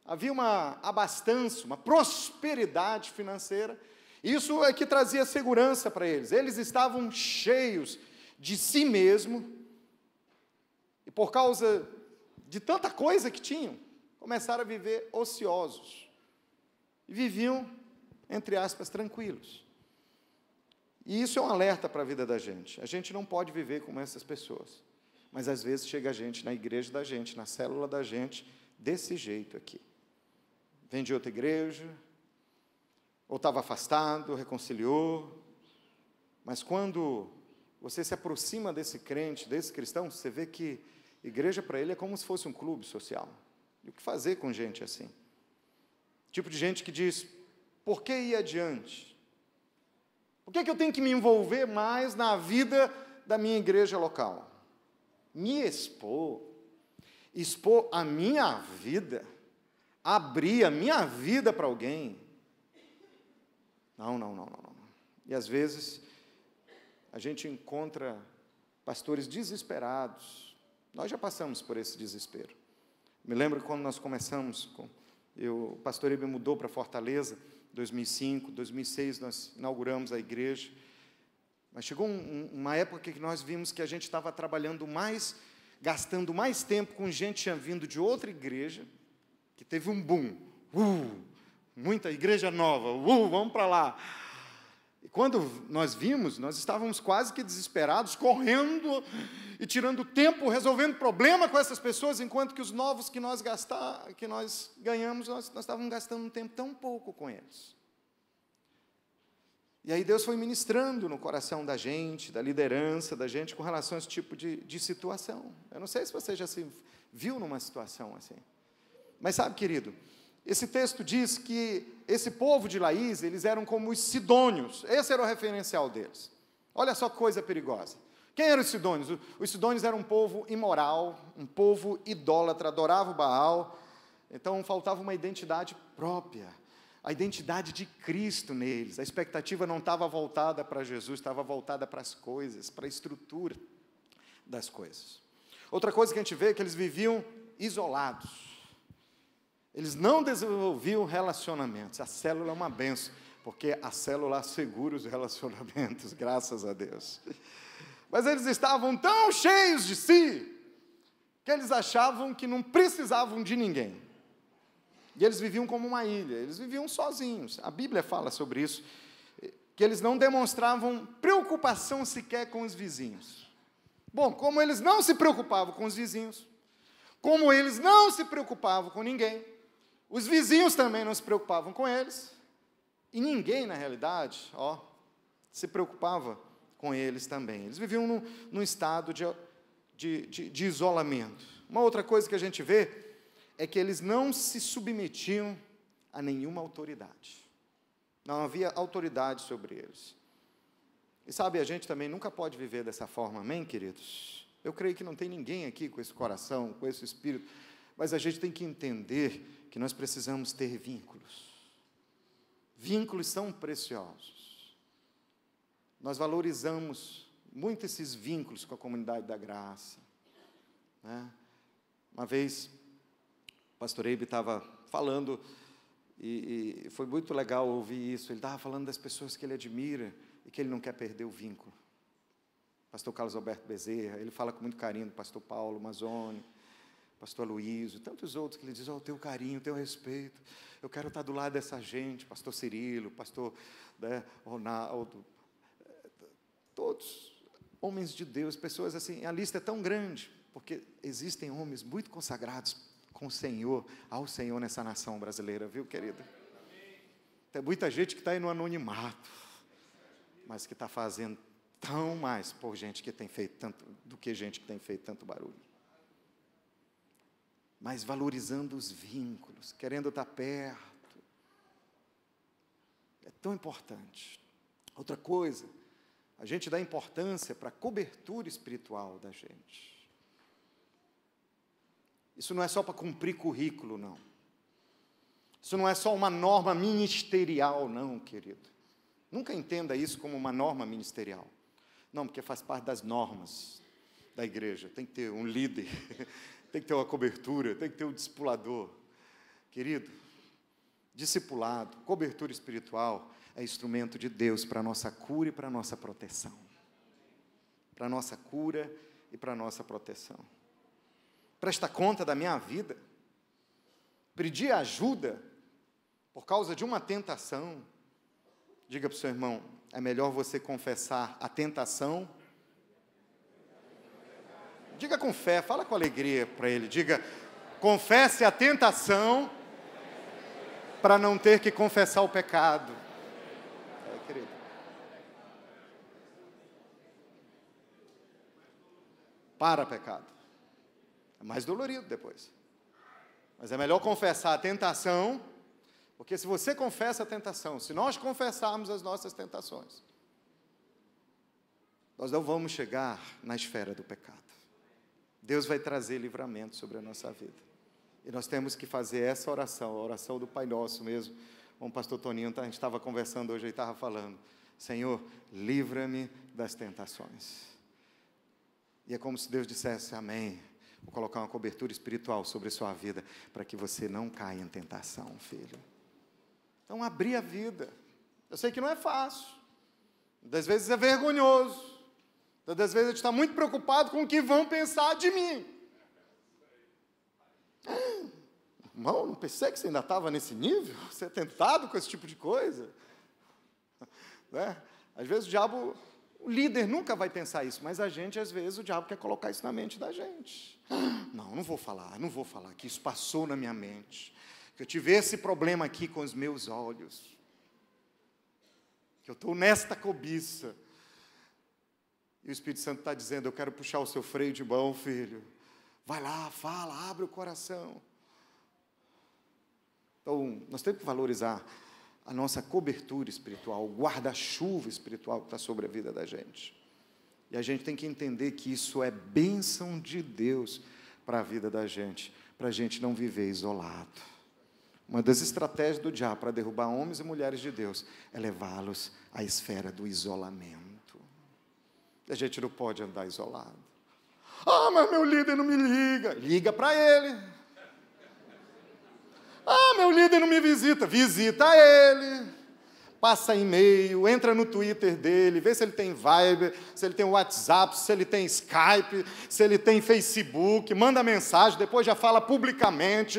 Havia uma abastança, uma prosperidade financeira. Isso é que trazia segurança para eles. Eles estavam cheios de si mesmo. E por causa de tanta coisa que tinham, começaram a viver ociosos. E viviam, entre aspas, tranquilos. E isso é um alerta para a vida da gente. A gente não pode viver como essas pessoas. Mas às vezes chega a gente na igreja da gente, na célula da gente, desse jeito aqui. Vem de outra igreja, ou estava afastado, reconciliou. Mas quando você se aproxima desse crente, desse cristão, você vê que igreja para ele é como se fosse um clube social. E o que fazer com gente assim? Tipo de gente que diz, por que ir adiante? Por que eu tenho que me envolver mais na vida da minha igreja local? Me expor a minha vida, abrir a minha vida para alguém. Não. E às vezes a gente encontra pastores desesperados. Nós já passamos por esse desespero. Me lembro quando nós começamos, o pastor Ibe mudou para Fortaleza, 2005, 2006 nós inauguramos a igreja. Mas chegou uma época que nós vimos que a gente estava trabalhando mais, gastando mais tempo com gente que tinha vindo de outra igreja, que teve um boom. Muita igreja nova, vamos para lá. E quando nós vimos, nós estávamos quase que desesperados, correndo e tirando tempo, resolvendo problema com essas pessoas, enquanto que os novos que nós ganhamos, nós estávamos gastando um tempo tão pouco com eles. E aí Deus foi ministrando no coração da gente, da liderança da gente, com relação a esse tipo de situação. Eu não sei se você já se viu numa situação assim. Mas sabe, querido, esse texto diz que esse povo de Laís, eles eram como os sidônios. Esse era o referencial deles. Olha só que coisa perigosa. Quem eram os sidônios? Os sidônios eram um povo imoral, um povo idólatra, adorava o Baal. Então faltava uma identidade própria. A identidade de Cristo neles. A expectativa não estava voltada para Jesus, estava voltada para as coisas, para a estrutura das coisas. Outra coisa que a gente vê é que eles viviam isolados. Eles não desenvolviam relacionamentos. A célula é uma benção, porque a célula assegura os relacionamentos, graças a Deus. Mas eles estavam tão cheios de si, que eles achavam que não precisavam de ninguém. E eles viviam como uma ilha, eles viviam sozinhos. A Bíblia fala sobre isso, que eles não demonstravam preocupação sequer com os vizinhos. Bom, como eles não se preocupavam com os vizinhos, como eles não se preocupavam com ninguém, os vizinhos também não se preocupavam com eles, e ninguém, na realidade, se preocupava com eles também. Eles viviam num estado de isolamento. Uma outra coisa que a gente vê é que eles não se submetiam a nenhuma autoridade. Não havia autoridade sobre eles. E sabe, a gente também nunca pode viver dessa forma, amém, queridos? Eu creio que não tem ninguém aqui com esse coração, com esse espírito, mas a gente tem que entender que nós precisamos ter vínculos. Vínculos são preciosos. Nós valorizamos muito esses vínculos com a comunidade da graça, né? Uma vez, o pastor Eibe estava falando, e foi muito legal ouvir isso. Ele estava falando das pessoas que ele admira e que ele não quer perder o vínculo. Pastor Carlos Alberto Bezerra, ele fala com muito carinho do pastor Paulo Mazzoni, pastor Aloysio, tantos outros que ele diz: eu tenho carinho, tenho respeito, eu quero estar do lado dessa gente, pastor Cirilo, pastor, né, Ronaldo, todos homens de Deus, pessoas assim. A lista é tão grande, porque existem homens muito consagrados com o Senhor, ao Senhor nessa nação brasileira, viu, querido? Tem muita gente que está aí no anonimato, mas que está fazendo tão mais por gente que tem feito tanto, do que gente que tem feito tanto barulho. Mas valorizando os vínculos, querendo estar perto. É tão importante. Outra coisa, a gente dá importância para a cobertura espiritual da gente. Isso não é só para cumprir currículo, não. Isso não é só uma norma ministerial, não, querido. Nunca entenda isso como uma norma ministerial. Não, porque faz parte das normas da igreja. Tem que ter um líder, tem que ter uma cobertura, tem que ter um discipulador. Querido, discipulado, cobertura espiritual é instrumento de Deus para a nossa cura e para a nossa proteção. Para a nossa cura e para a nossa proteção. Presta conta da minha vida. Pedir ajuda por causa de uma tentação. Diga para o seu irmão: é melhor você confessar a tentação. Diga com fé, fala com alegria para ele. Diga: confesse a tentação para não ter que confessar o pecado. Querido. Para pecado. É mais dolorido depois. Mas é melhor confessar a tentação, porque se você confessa a tentação, se nós confessarmos as nossas tentações, nós não vamos chegar na esfera do pecado. Deus vai trazer livramento sobre a nossa vida. E nós temos que fazer essa oração, a oração do Pai Nosso mesmo. Como o pastor Toninho, a gente estava conversando hoje, ele estava falando: Senhor, livra-me das tentações. E é como se Deus dissesse: amém. Vou colocar uma cobertura espiritual sobre a sua vida, para que você não caia em tentação, filho. Então, abrir a vida. Eu sei que não é fácil. Às vezes é vergonhoso. Às vezes a gente está muito preocupado com o que vão pensar de mim. Irmão, não pensei que você ainda estava nesse nível? Você é tentado com esse tipo de coisa? Né? Às vezes o diabo... O líder nunca vai pensar isso, mas a gente, às vezes, o diabo quer colocar isso na mente da gente. Não vou falar, que isso passou na minha mente, que eu tive esse problema aqui com os meus olhos, que eu estou nesta cobiça. E o Espírito Santo está dizendo: eu quero puxar o seu freio de mão, filho. Vai lá, fala, abre o coração. Então, nós temos que valorizar a nossa cobertura espiritual, o guarda-chuva espiritual que está sobre a vida da gente. E a gente tem que entender que isso é bênção de Deus para a vida da gente, para a gente não viver isolado. Uma das estratégias do diabo para derrubar homens e mulheres de Deus é levá-los à esfera do isolamento. A gente não pode andar isolado. Mas meu líder não me liga. Liga para ele. Meu líder não me visita. Visita ele. Passa e-mail, entra no Twitter dele, vê se ele tem Viber, se ele tem WhatsApp, se ele tem Skype, se ele tem Facebook, manda mensagem, depois já fala publicamente,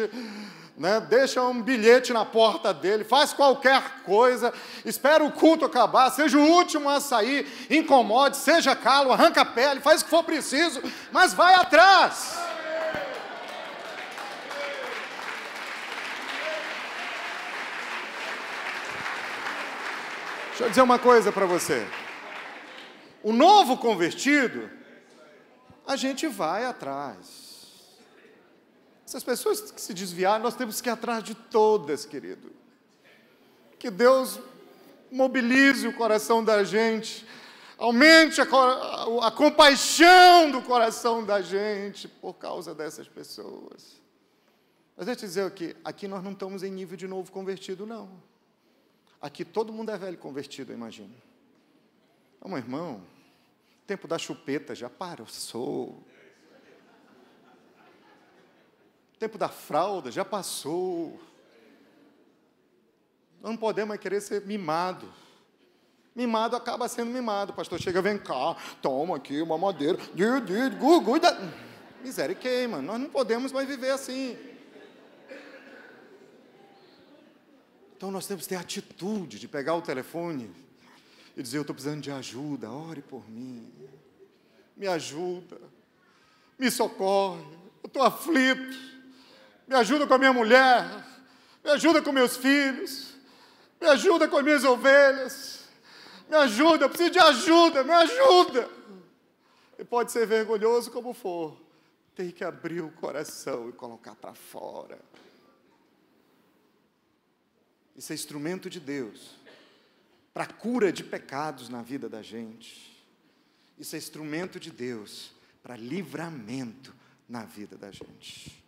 né? Deixa um bilhete na porta dele, faz qualquer coisa, espera o culto acabar, seja o último a sair, incomode, seja calo, arranca a pele, faz o que for preciso, mas vai atrás. Deixa eu dizer uma coisa para você. O novo convertido, a gente vai atrás. Essas pessoas que se desviaram, nós temos que ir atrás de todas, querido. Que Deus mobilize o coração da gente, aumente a compaixão do coração da gente por causa dessas pessoas. Mas deixa eu dizer aqui nós não estamos em nível de novo convertido, não. Aqui todo mundo é velho convertido, eu imagino. Irmão, O tempo da chupeta já passou. O tempo da fralda já passou. Nós não podemos mais querer ser mimado. Mimado acaba sendo mimado. O pastor chega, vem cá, toma aqui uma madeira. Miséria queima. Nós não podemos mais viver assim. Então nós temos que ter a atitude de pegar o telefone e dizer, eu estou precisando de ajuda, ore por mim. Me ajuda. Me socorre. Eu estou aflito. Me ajuda com a minha mulher. Me ajuda com meus filhos. Me ajuda com as minhas ovelhas. Me ajuda, eu preciso de ajuda, me ajuda. E pode ser vergonhoso como for. Tem que abrir o coração e colocar para fora. Isso é instrumento de Deus para a cura de pecados na vida da gente. Isso é instrumento de Deus para livramento na vida da gente.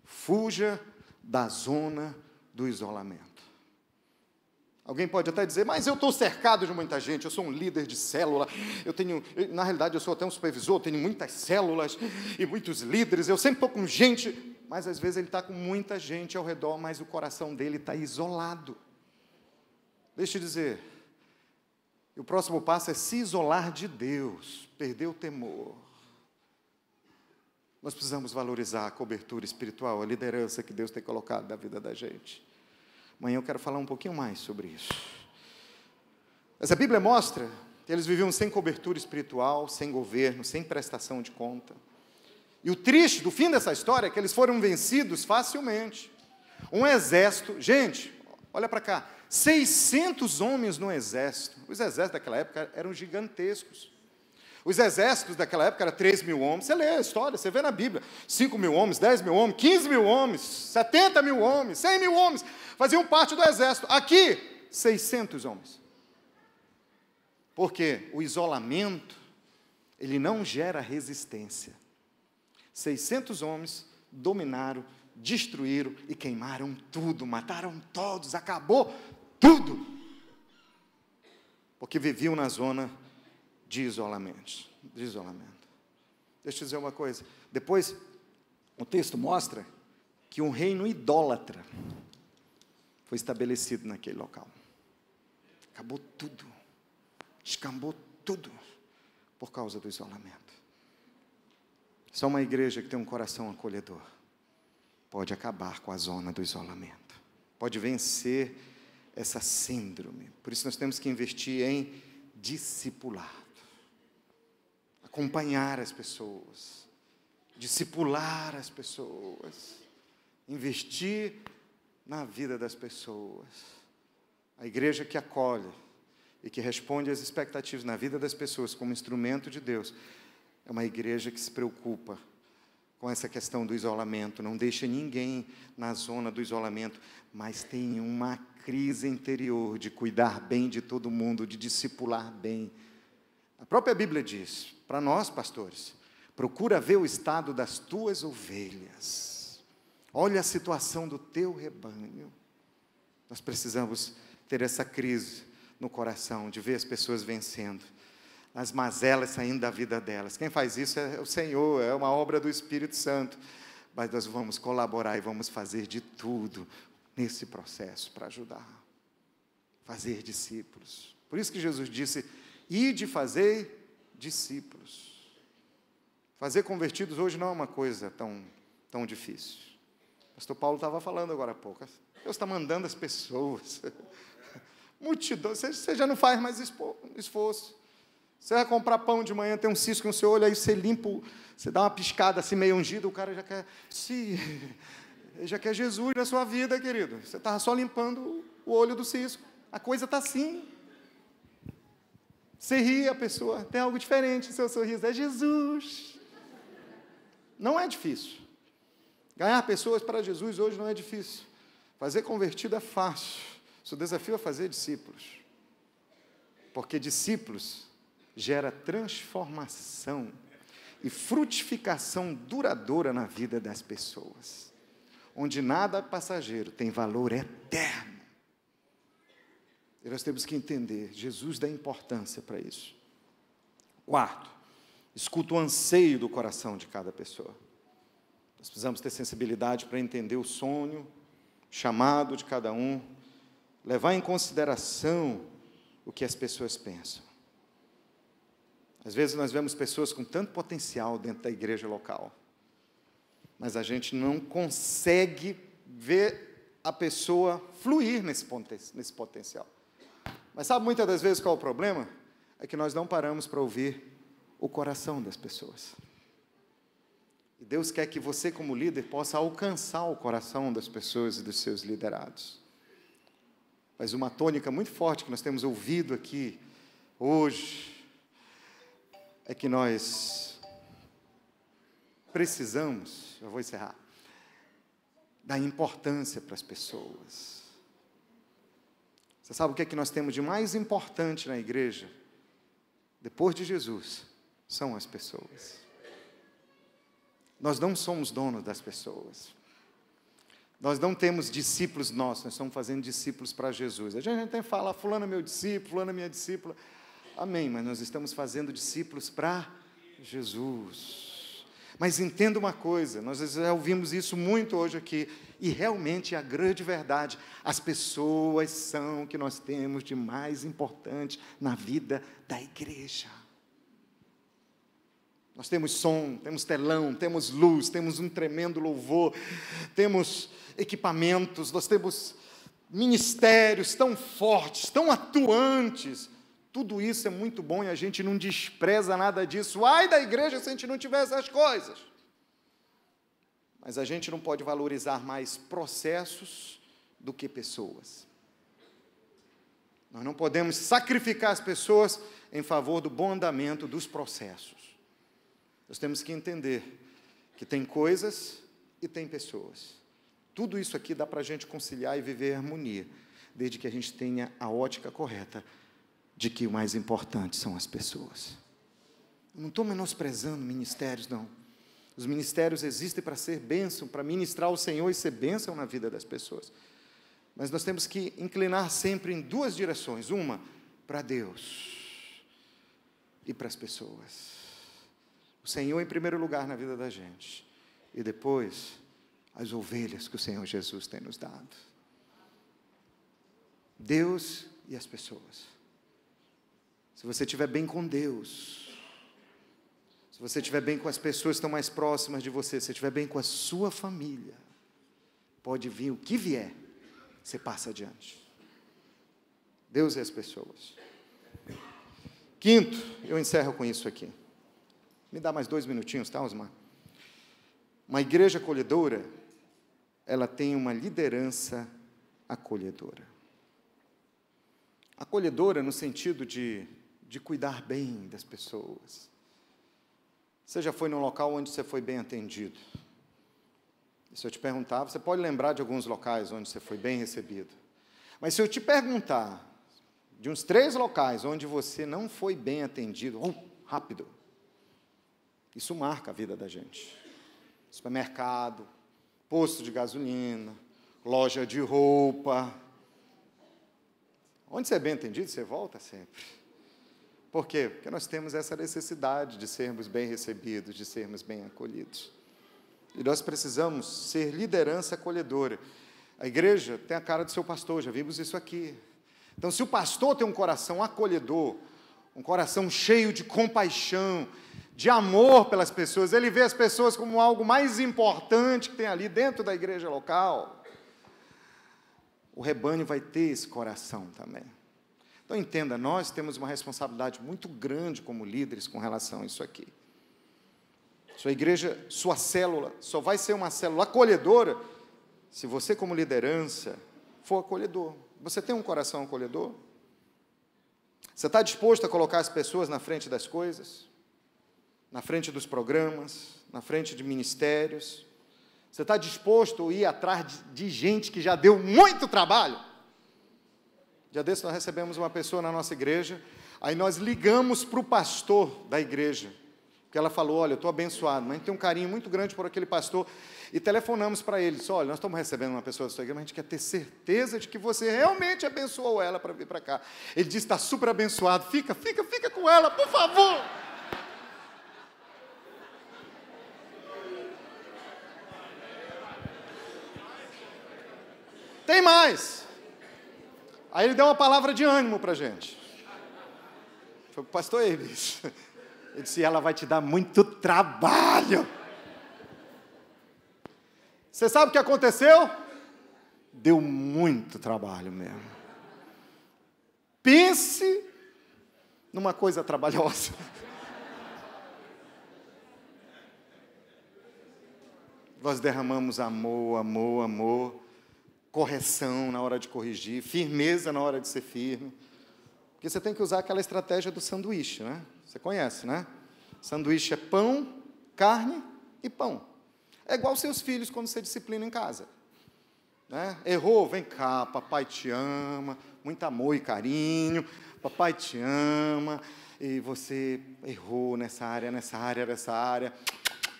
Fuja da zona do isolamento. Alguém pode até dizer, mas eu estou cercado de muita gente, eu sou um líder de célula, na realidade eu sou até um supervisor, eu tenho muitas células e muitos líderes, eu sempre estou com gente, mas às vezes ele está com muita gente ao redor, mas o coração dele está isolado. Deixa eu dizer, o próximo passo é se isolar de Deus, perder o temor. Nós precisamos valorizar a cobertura espiritual, a liderança que Deus tem colocado na vida da gente. Amanhã eu quero falar um pouquinho mais sobre isso. Mas a Bíblia mostra que eles viviam sem cobertura espiritual, sem governo, sem prestação de conta. E o triste do fim dessa história é que eles foram vencidos facilmente. Um exército, gente, olha para cá, 600 homens no exército. Os exércitos daquela época eram gigantescos. Os exércitos daquela época eram 3.000 homens. Você lê a história, você vê na Bíblia. 5.000 homens, 10.000 homens, 15.000 homens, 70.000 homens, 100.000 homens. Faziam parte do exército. Aqui, 600 homens. Porque o isolamento, ele não gera resistência. 600 homens dominaram, destruíram e queimaram tudo. Mataram todos, acabou tudo. Porque viviam na zona de isolamento. Deixa eu dizer uma coisa. Depois, o texto mostra que um reino idólatra foi estabelecido naquele local. Acabou tudo. Descambou tudo por causa do isolamento. Só uma igreja que tem um coração acolhedor pode acabar com a zona do isolamento. Pode vencer essa síndrome. Por isso nós temos que investir em discipulado. Acompanhar as pessoas, discipular as pessoas, investir na vida das pessoas. A igreja que acolhe e que responde às expectativas na vida das pessoas como instrumento de Deus, é uma igreja que se preocupa com essa questão do isolamento, não deixa ninguém na zona do isolamento, mas tem uma crise interior de cuidar bem de todo mundo, de discipular bem. A própria Bíblia diz, para nós, pastores, procura ver o estado das tuas ovelhas. Olha a situação do teu rebanho. Nós precisamos ter essa crise no coração, de ver as pessoas vencendo, as mazelas saindo da vida delas. Quem faz isso é o Senhor, é uma obra do Espírito Santo. Mas nós vamos colaborar e vamos fazer de tudo nesse processo para ajudar. Fazer discípulos. Por isso que Jesus disse, ide fazer discípulos. Fazer convertidos hoje não é uma coisa tão difícil. O pastor Paulo estava falando agora há pouco. Deus está mandando as pessoas. Multidão, você já não faz mais esforço. Você vai comprar pão de manhã, tem um cisco no seu olho, aí você limpa, você dá uma piscada assim meio ungida, o cara já quer, já quer Jesus na sua vida, querido. Você estava só limpando o olho do cisco. A coisa está assim. Você ri, a pessoa tem algo diferente no seu sorriso, é Jesus. Não é difícil. Ganhar pessoas para Jesus hoje não é difícil. Fazer convertido é fácil. O desafio é fazer discípulos. Porque discípulos gera transformação e frutificação duradoura na vida das pessoas. Onde nada é passageiro, tem valor eterno. E nós temos que entender, Jesus dá importância para isso. Quarto, escuta o anseio do coração de cada pessoa. Nós precisamos ter sensibilidade para entender o sonho, chamado de cada um, levar em consideração o que as pessoas pensam. Às vezes nós vemos pessoas com tanto potencial dentro da igreja local, mas a gente não consegue ver a pessoa fluir nesse potencial. Mas sabe muitas das vezes qual é o problema? É que nós não paramos para ouvir o coração das pessoas. E Deus quer que você, como líder, possa alcançar o coração das pessoas e dos seus liderados. Mas uma tônica muito forte que nós temos ouvido aqui hoje é que nós precisamos, eu vou encerrar, dar importância para as pessoas. Você sabe o que é que nós temos de mais importante na igreja? Depois de Jesus, são as pessoas. Nós não somos donos das pessoas. Nós não temos discípulos nossos, nós estamos fazendo discípulos para Jesus. A gente até fala, fulano é meu discípulo, fulano é minha discípula. Amém, mas nós estamos fazendo discípulos para Jesus. Mas entenda uma coisa, nós já ouvimos isso muito hoje aqui, e realmente é a grande verdade, as pessoas são o que nós temos de mais importante na vida da igreja. Nós temos som, temos telão, temos luz, temos um tremendo louvor, temos equipamentos, nós temos ministérios tão fortes, tão atuantes. Tudo isso é muito bom e a gente não despreza nada disso. Ai da igreja se a gente não tivesse essas coisas. Mas a gente não pode valorizar mais processos do que pessoas. Nós não podemos sacrificar as pessoas em favor do bom andamento dos processos. Nós temos que entender que tem coisas e tem pessoas. Tudo isso aqui dá para a gente conciliar e viver em harmonia, desde que a gente tenha a ótica correta de que o mais importante são as pessoas. Eu não estou menosprezando ministérios, não. Os ministérios existem para ser bênção, para ministrar o Senhor e ser bênção na vida das pessoas. Mas nós temos que inclinar sempre em duas direções. Uma, para Deus e para as pessoas. O Senhor em primeiro lugar na vida da gente. E depois, as ovelhas que o Senhor Jesus tem nos dado. Deus e as pessoas. Se você estiver bem com Deus, se você estiver bem com as pessoas que estão mais próximas de você, se você estiver bem com a sua família, pode vir o que vier, você passa adiante. Deus e as pessoas. Quinto, eu encerro com isso aqui. Me dá mais 2 minutinhos, tá, Osmar? Uma igreja acolhedora, ela tem uma liderança acolhedora. Acolhedora no sentido de cuidar bem das pessoas. Você já foi num local onde você foi bem atendido? E se eu te perguntar, você pode lembrar de alguns locais onde você foi bem recebido. Mas se eu te perguntar de uns 3 locais onde você não foi bem atendido, rápido, isso marca a vida da gente. Supermercado, posto de gasolina, loja de roupa. Onde você é bem atendido, você volta sempre. Por quê? Porque nós temos essa necessidade de sermos bem recebidos, de sermos bem acolhidos. E nós precisamos ser liderança acolhedora. A igreja tem a cara do seu pastor, já vimos isso aqui. Então, se o pastor tem um coração acolhedor, um coração cheio de compaixão, de amor pelas pessoas, ele vê as pessoas como algo mais importante que tem ali dentro da igreja local, o rebanho vai ter esse coração também. Então, entenda, nós temos uma responsabilidade muito grande como líderes com relação a isso aqui. Sua igreja, sua célula, só vai ser uma célula acolhedora se você, como liderança, for acolhedor. Você tem um coração acolhedor? Você está disposto a colocar as pessoas na frente das coisas? Na frente dos programas, na frente de ministérios? Você está disposto a ir atrás de gente que já deu muito trabalho? Dia desse nós recebemos uma pessoa na nossa igreja, aí nós ligamos para o pastor da igreja, porque ela falou, olha, eu estou abençoado, mas a gente tem um carinho muito grande por aquele pastor, e telefonamos para ele, disse, olha, nós estamos recebendo uma pessoa da sua igreja, mas a gente quer ter certeza de que você realmente abençoou ela para vir para cá. Ele disse, está super abençoado, fica com ela, por favor. tem mais. Aí ele deu uma palavra de ânimo para a gente. Foi para o pastor Eves. Ele disse, ela vai te dar muito trabalho. Você sabe o que aconteceu? Deu muito trabalho mesmo. Pense numa coisa trabalhosa. Nós derramamos amor, correção na hora de corrigir, firmeza na hora de ser firme. Porque você tem que usar aquela estratégia do sanduíche, né? Você conhece, né? Sanduíche é pão, carne e pão. É igual seus filhos quando você disciplina em casa. Né? Errou, vem cá, papai te ama, muito amor e carinho, papai te ama, e você errou nessa área,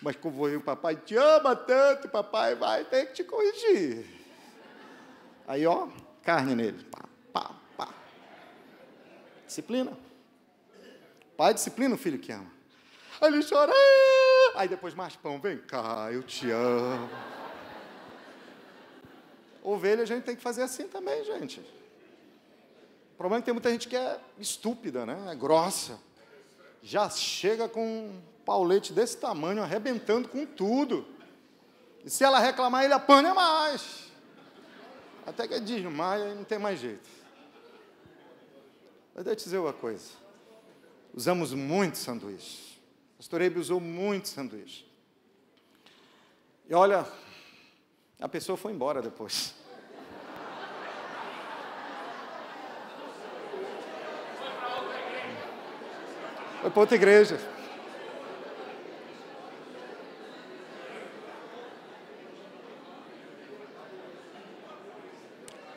mas como o papai te ama tanto, papai vai ter que te corrigir. Aí, ó, carne nele, pá. Disciplina. Pai disciplina o filho que ama. Aí ele chora, aí depois mais pão, vem cá, eu te amo. Ovelha a gente tem que fazer assim também, gente. O problema é que tem muita gente que é estúpida, né? É grossa. Já chega com um paulete desse tamanho, arrebentando com tudo. E se ela reclamar, ele apanha mais. Até que desmaia e não tem mais jeito. Mas deixa eu te dizer uma coisa. Usamos muito sanduíche. O pastor Eibe usou muito sanduíche. E olha, a pessoa foi embora depois. Foi para outra igreja.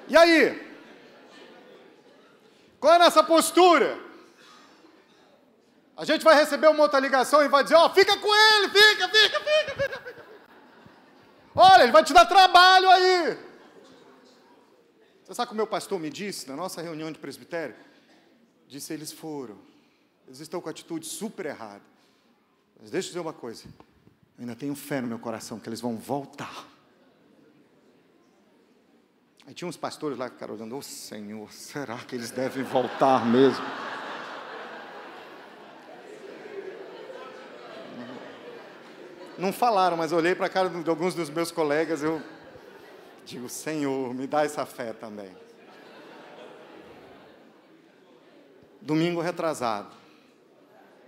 E aí? Qual é a nossa postura? A gente vai receber uma outra ligação e vai dizer, ó, fica com ele, fica. Olha, ele vai te dar trabalho aí. Você sabe o que o meu pastor me disse na nossa reunião de presbitério? Disse, eles estão com a atitude super errada. Mas deixa eu dizer uma coisa, eu ainda tenho fé no meu coração que eles vão voltar. Aí tinha uns pastores lá que ficaram olhando, Senhor, será que eles devem voltar mesmo? Não falaram, mas eu olhei para a cara de alguns dos meus colegas, eu digo, Senhor, me dá essa fé também. Domingo retrasado,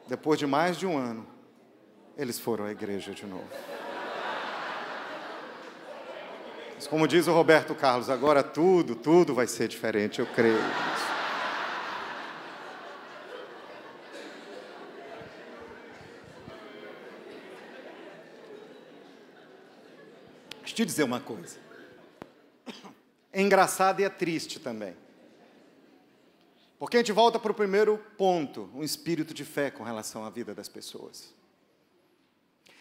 depois de mais de um ano, eles foram à igreja de novo. Mas como diz o Roberto Carlos, agora tudo vai ser diferente, eu creio nisso. Deixa eu te dizer uma coisa. É engraçado e é triste também. Porque a gente volta para o primeiro ponto, um espírito de fé com relação à vida das pessoas.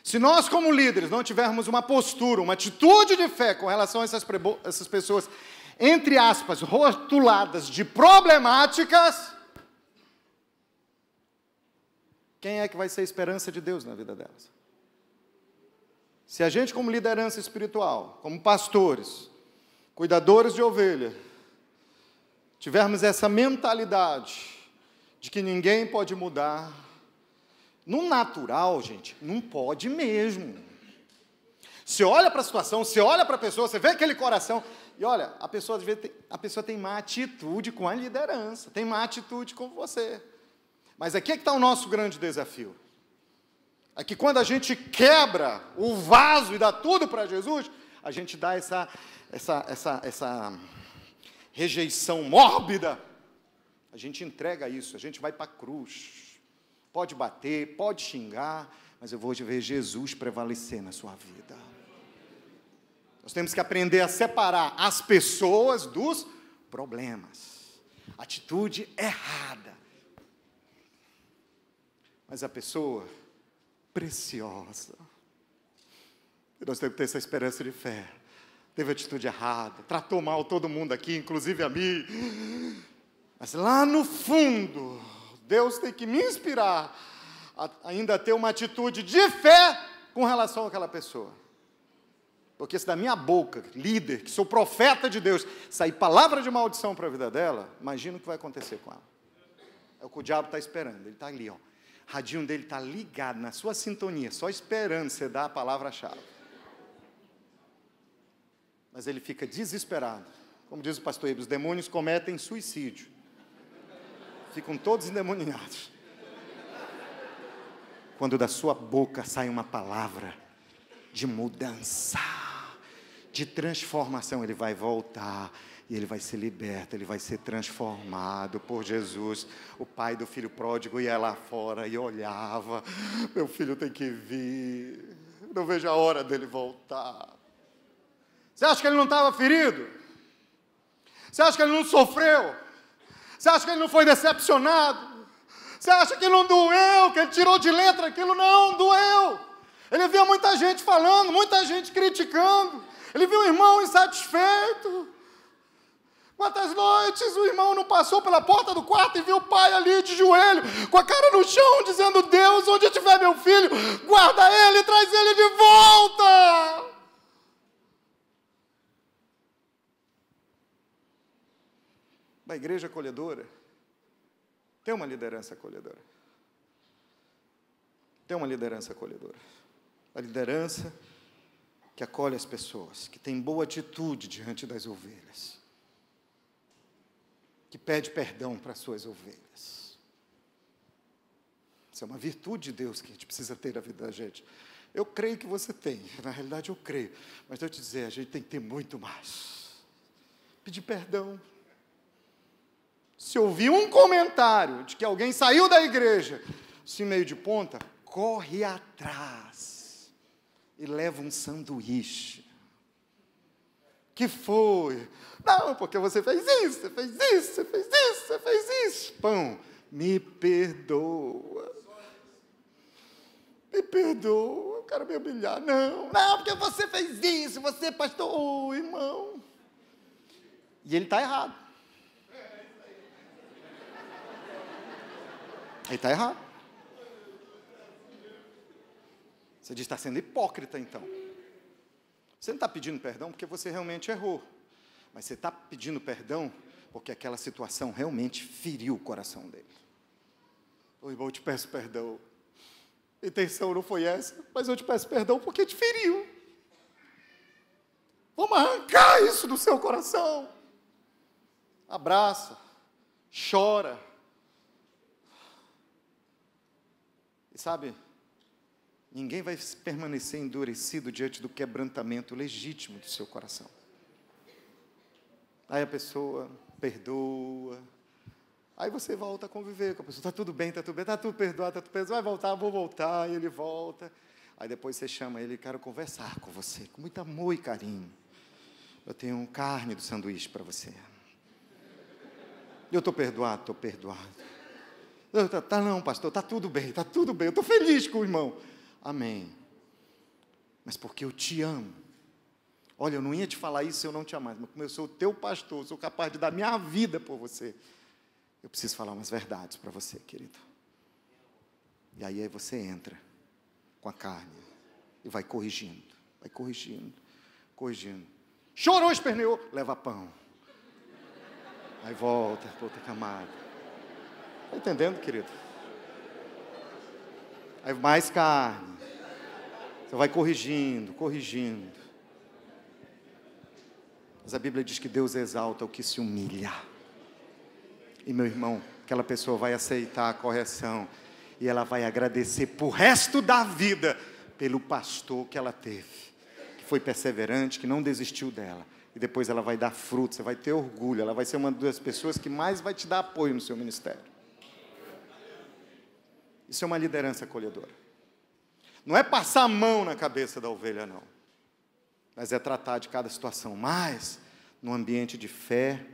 Se nós, como líderes, não tivermos uma postura, uma atitude de fé com relação a essas pessoas, entre aspas, rotuladas de problemáticas, quem é que vai ser a esperança de Deus na vida delas? Se a gente, como liderança espiritual, como pastores, cuidadores de ovelha, tivermos essa mentalidade de que ninguém pode mudar, no natural, gente, não pode mesmo. Você olha para a situação, você olha para a pessoa, você vê aquele coração, e olha, a pessoa tem má atitude com a liderança, tem má atitude com você. Mas aqui é que está o nosso grande desafio. É que quando a gente quebra o vaso e dá tudo para Jesus, a gente dá essa rejeição mórbida. A gente entrega isso, a gente vai para a cruz. Pode bater, pode xingar, mas eu vou ver Jesus prevalecer na sua vida. Nós temos que aprender a separar as pessoas dos problemas. Atitude errada. Mas a pessoa preciosa. E nós temos que ter essa esperança de fé. Teve atitude errada, tratou mal todo mundo aqui, inclusive a mim. Mas lá no fundo, Deus tem que me inspirar a ainda ter uma atitude de fé com relação àquela pessoa. Porque se da minha boca, líder, que sou profeta de Deus, sair palavra de maldição para a vida dela, imagina o que vai acontecer com ela. É o que o diabo está esperando. Ele está ali, ó. O radinho dele está ligado na sua sintonia, só esperando você dar a palavra-chave. Mas ele fica desesperado. Como diz o pastor Ibe, os demônios cometem suicídio. Ficam todos endemoniados. Quando da sua boca sai uma palavra de mudança, de transformação, ele vai voltar e ele vai ser liberto, ele vai ser transformado por Jesus. O pai do filho pródigo ia lá fora e olhava, meu filho tem que vir, não vejo a hora dele voltar. Você acha que ele não estava ferido? Você acha que ele não sofreu? Você acha que ele não foi decepcionado? Você acha que não doeu, que ele tirou de letra aquilo? Não, doeu. Ele viu muita gente falando, muita gente criticando. Ele viu o irmão insatisfeito. Quantas noites o irmão não passou pela porta do quarto e viu o pai ali de joelho, com a cara no chão, dizendo: Deus, onde estiver meu filho, guarda ele e traz ele de volta. A igreja acolhedora tem uma liderança acolhedora. Tem uma liderança acolhedora. A liderança que acolhe as pessoas, que tem boa atitude diante das ovelhas, que pede perdão para as suas ovelhas. Isso é uma virtude de Deus que a gente precisa ter na vida da gente. Eu creio que você tem, na realidade eu creio, mas eu te dizer, a gente tem que ter muito mais. Pedir perdão. Se ouvir um comentário de que alguém saiu da igreja, se meio de ponta, corre atrás e leva um sanduíche. Que foi? Não, porque você fez isso, você fez isso, você fez isso, você fez isso. Pão, me perdoa. Me perdoa, eu quero me humilhar. Não, porque você fez isso, você pastor, irmão. E ele está errado. Ele está errado. Você diz, está sendo hipócrita, então. Você não está pedindo perdão porque você realmente errou. Mas você está pedindo perdão porque aquela situação realmente feriu o coração dele. Ô, irmão, eu te peço perdão. A intenção não foi essa, mas eu te peço perdão porque te feriu. Vamos arrancar isso do seu coração. Abraça, chora. E sabe, ninguém vai permanecer endurecido diante do quebrantamento legítimo do seu coração. Aí a pessoa perdoa, aí você volta a conviver com a pessoa, está tudo bem, está tudo perdoado, vai voltar, vou voltar, e ele volta. Aí depois você chama ele, quero conversar com você, com muito amor e carinho. Eu tenho carne do sanduíche para você. Eu estou perdoado, estou perdoado. Não, pastor, está tudo bem, eu estou feliz com o irmão. Amém. Mas porque eu te amo. Olha, eu não ia te falar isso se eu não te amasse, mas como eu sou o teu pastor, eu sou capaz de dar minha vida por você, eu preciso falar umas verdades para você, querido. E aí você entra com a carne e vai corrigindo, corrigindo. Chorou, esperneou, leva pão. Aí volta para outra camada. Está entendendo, querido? Aí mais carne. Você vai corrigindo. Mas a Bíblia diz que Deus exalta o que se humilha. E, meu irmão, aquela pessoa vai aceitar a correção e ela vai agradecer por resto da vida pelo pastor que ela teve, que foi perseverante, que não desistiu dela. E depois ela vai dar fruto, você vai ter orgulho, ela vai ser uma das pessoas que mais vai te dar apoio no seu ministério. Isso é uma liderança acolhedora. Não é passar a mão na cabeça da ovelha, não. Mas é tratar de cada situação, mas num ambiente de fé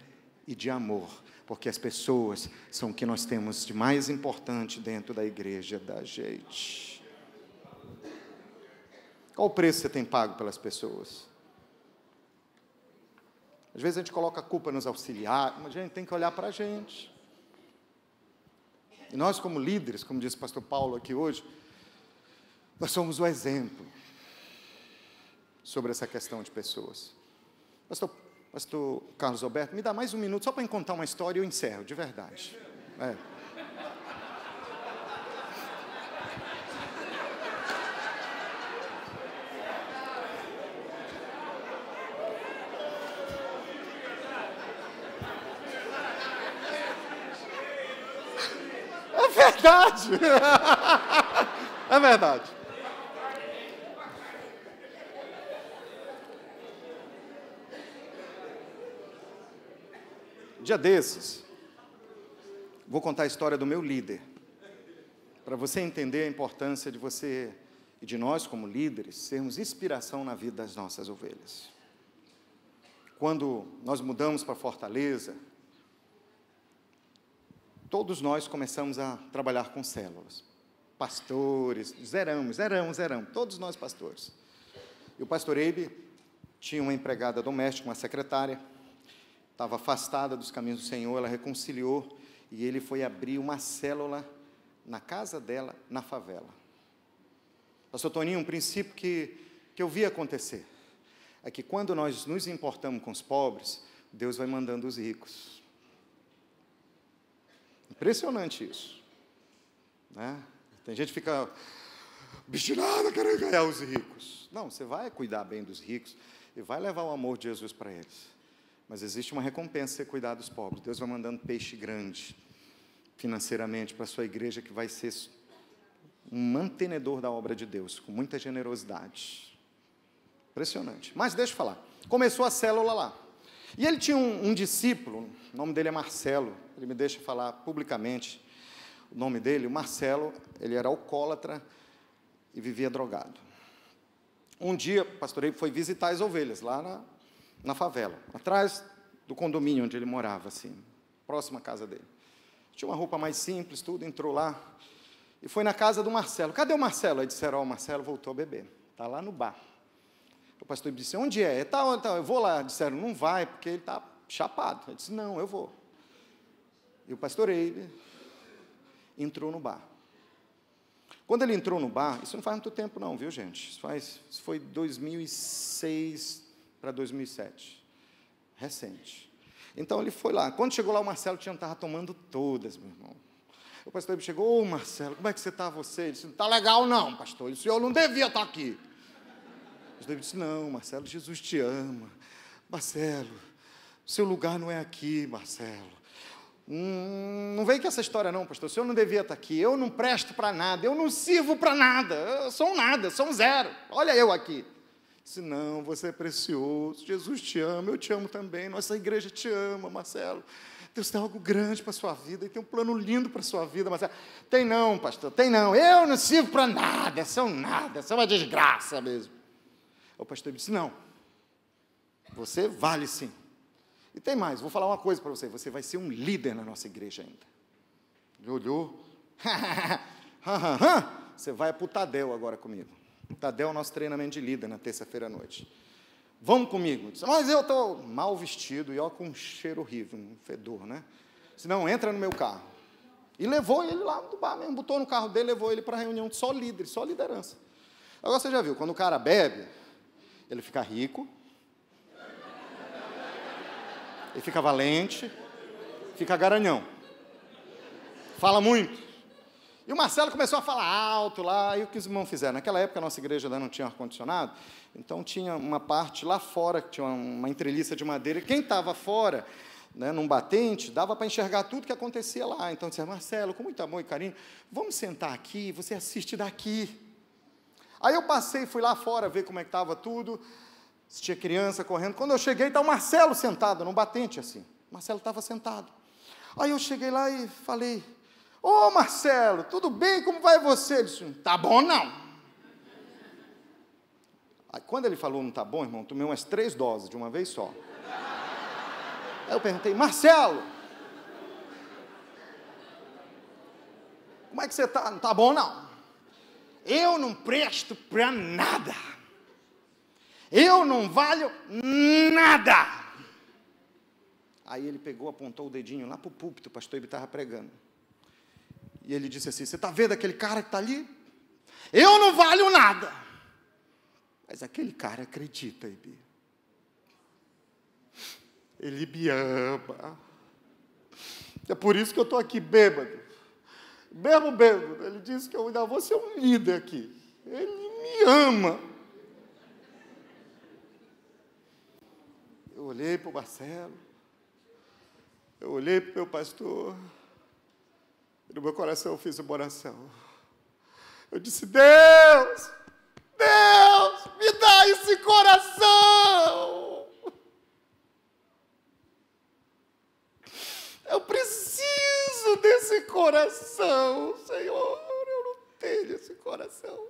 e de amor. Porque as pessoas são o que nós temos de mais importante dentro da igreja da gente. Qual o preço que você tem pago pelas pessoas? Às vezes a gente coloca a culpa nos auxiliares, mas a gente tem que olhar para a gente. E nós, como líderes, como disse o pastor Paulo aqui hoje, nós somos o exemplo. sobre essa questão de pessoas. Pastor Carlos Alberto, me dá mais um minuto só para contar uma história e eu encerro, de verdade. É verdade. É verdade. Dia desses, vou contar a história do meu líder, para você entender a importância de você e de nós, como líderes, sermos inspiração na vida das nossas ovelhas. Quando nós mudamos para Fortaleza, todos nós começamos a trabalhar com células. Pastores, zeramos, todos nós pastores. E o pastor Eibe tinha uma empregada doméstica, uma secretária, estava afastada dos caminhos do Senhor, ela reconciliou, e ele foi abrir uma célula na casa dela, na favela. Pastor Toninho, um princípio que eu vi acontecer, é que quando nós nos importamos com os pobres, Deus vai mandando os ricos. Impressionante isso, né? Tem gente que fica obstinada, querendo ganhar os ricos. Não, você vai cuidar bem dos ricos e vai levar o amor de Jesus para eles. Mas existe uma recompensa se você cuidar dos pobres. Deus vai mandando peixe grande, financeiramente, para a sua igreja, que vai ser um mantenedor da obra de Deus, com muita generosidade. Impressionante. Mas deixa eu falar. Começou a célula lá. E ele tinha um discípulo, o nome dele é Marcelo, ele me deixa falar publicamente o nome dele. O Marcelo, ele era alcoólatra e vivia drogado. Um dia, o pastor Eibe foi visitar as ovelhas, lá na favela, atrás do condomínio onde ele morava, assim, próximo à casa dele. Tinha uma roupa mais simples, tudo, entrou lá, e foi na casa do Marcelo. Cadê o Marcelo? Aí disseram, o Marcelo voltou a beber, está lá no bar. O pastor disse, onde é? Tá, eu vou lá. Disseram, não vai, porque ele está chapado. Ele disse, não, eu vou. E o pastor Eibe entrou no bar. Quando ele entrou no bar, isso não faz muito tempo não, viu, gente? Isso foi 2006 para 2007. Recente. Então, ele foi lá. Quando chegou lá, o Marcelo estava tomando todas, meu irmão. O pastor Eibe chegou, Marcelo, como é que você está, você? Ele disse, não está legal não, pastor. O senhor não devia estar aqui. O pastor Eibe disse, não, Marcelo, Jesus te ama. Marcelo, o seu lugar não é aqui, Marcelo. Não vem com essa história não, pastor, o senhor não devia estar aqui, eu não presto para nada, eu não sirvo para nada, eu sou um nada, eu sou um zero, olha eu aqui. Disse, não, você é precioso, Jesus te ama, eu te amo também, nossa igreja te ama, Marcelo. Deus tem algo grande para a sua vida, e tem um plano lindo para a sua vida, Marcelo. Tem não, pastor, tem não, eu não sirvo para nada, sou uma desgraça mesmo. O pastor disse, não, você vale sim. E tem mais, vou falar uma coisa para você, você vai ser um líder na nossa igreja ainda. Ele olhou, você vai para o Tadel agora comigo. O Tadel é o nosso treinamento de líder na terça-feira à noite. Vamos comigo. Disse, mas eu estou mal vestido e ó, com um cheiro horrível, um fedor, né? Disse, não, entra no meu carro. E levou ele lá do bar mesmo, botou no carro dele, levou ele para a reunião de só líderes, só liderança. Agora você já viu, quando o cara bebe, ele fica rico, ele fica valente, fica garanhão, fala muito. E o Marcelo começou a falar alto lá, e o que os irmãos fizeram? Naquela época a nossa igreja ainda não tinha ar-condicionado, então tinha uma parte lá fora, que tinha uma entreliça de madeira, e quem estava fora, né, num batente, dava para enxergar tudo que acontecia lá. Então disse, Marcelo, com muito amor e carinho, vamos sentar aqui, você assiste daqui. Aí eu passei, fui lá fora ver como é que estava tudo, se tinha criança correndo. Quando eu cheguei, está o Marcelo sentado, num batente assim. O Marcelo estava sentado. Aí eu cheguei lá e falei, ô Marcelo, tudo bem? Como vai você? Ele disse, tá bom não. Aí quando ele falou não tá bom, irmão, tomei umas 3 doses de uma vez só. Aí eu perguntei, Marcelo, como é que você está? Não tá bom não. Eu não presto para nada. Eu não valho nada. Aí ele pegou, apontou o dedinho lá para o púlpito, o pastor Eibe estava pregando. E ele disse assim, você está vendo aquele cara que está ali? Eu não valho nada. Mas aquele cara acredita, Ibi. Ele me ama. É por isso que eu estou aqui bêbado. Mesmo bêbado. Ele disse que eu ainda vou ser um líder aqui. Ele me ama. Eu olhei para o Marcelo. Eu olhei para o meu pastor. E no meu coração eu fiz uma oração. Eu disse, Deus, me dá esse coração. Eu preciso desse coração, Senhor. Eu não tenho esse coração.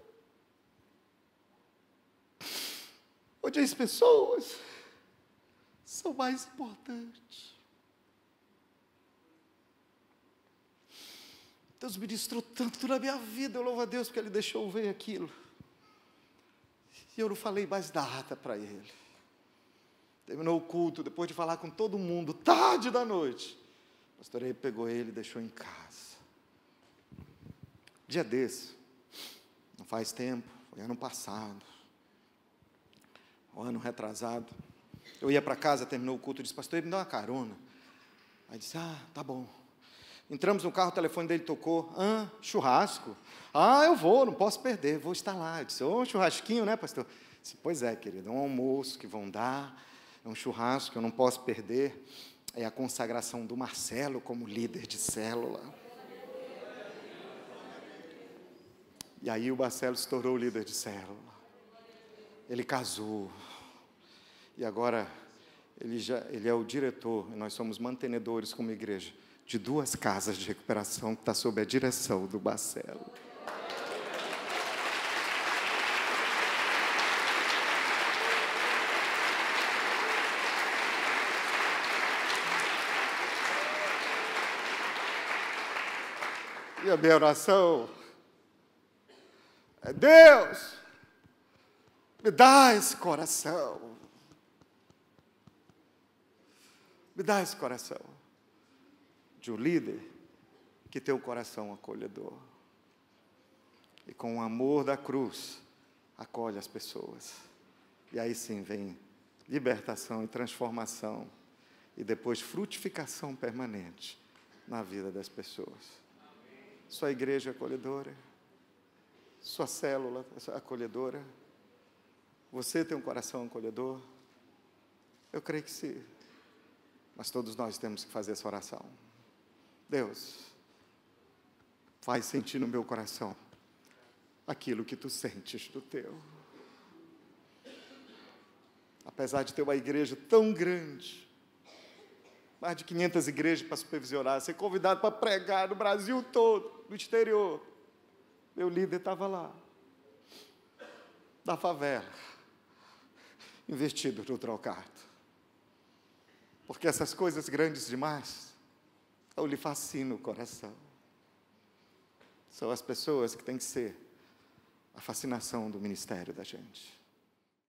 Onde as pessoas são mais importantes. Deus ministrou tanto na minha vida, eu louvo a Deus porque Ele deixou eu ver aquilo. E eu não falei mais nada para Ele. Terminou o culto, depois de falar com todo mundo, tarde da noite, o pastor aí pegou ele e deixou em casa. Dia desse, não faz tempo, foi ano passado, o ano retrasado, eu ia para casa, terminou o culto, disse, pastor, ele me dá uma carona. Aí disse, tá bom. Entramos no carro, o telefone dele tocou. Churrasco? Eu vou, não posso perder, vou estar lá. Eu disse, churrasquinho, né, pastor? Eu disse, pois é, querido, é um almoço que vão dar, é um churrasco que eu não posso perder. É a consagração do Marcelo como líder de célula. E aí o Marcelo se tornou líder de célula. Ele casou. E agora ele é o diretor, e nós somos mantenedores como igreja de 2 casas de recuperação que está sob a direção do Marcelo. E a minha oração é, Deus, me dá esse coração. Me dá esse coração de um líder que tem um coração acolhedor. E com o amor da cruz, acolhe as pessoas. E aí sim vem libertação e transformação. E depois frutificação permanente na vida das pessoas. Sua igreja é acolhedora. Sua célula é acolhedora. Você tem um coração acolhedor? Eu creio que sim. Mas todos nós temos que fazer essa oração. Deus, faz sentir no meu coração aquilo que tu sentes do teu. Apesar de ter uma igreja tão grande, mais de 500 igrejas para supervisionar, ser convidado para pregar no Brasil todo, no exterior. Meu líder estava lá, da favela, investido no trocado. Porque essas coisas grandes demais, eu lhe fascino o coração. São as pessoas que têm que ser a fascinação do ministério da gente.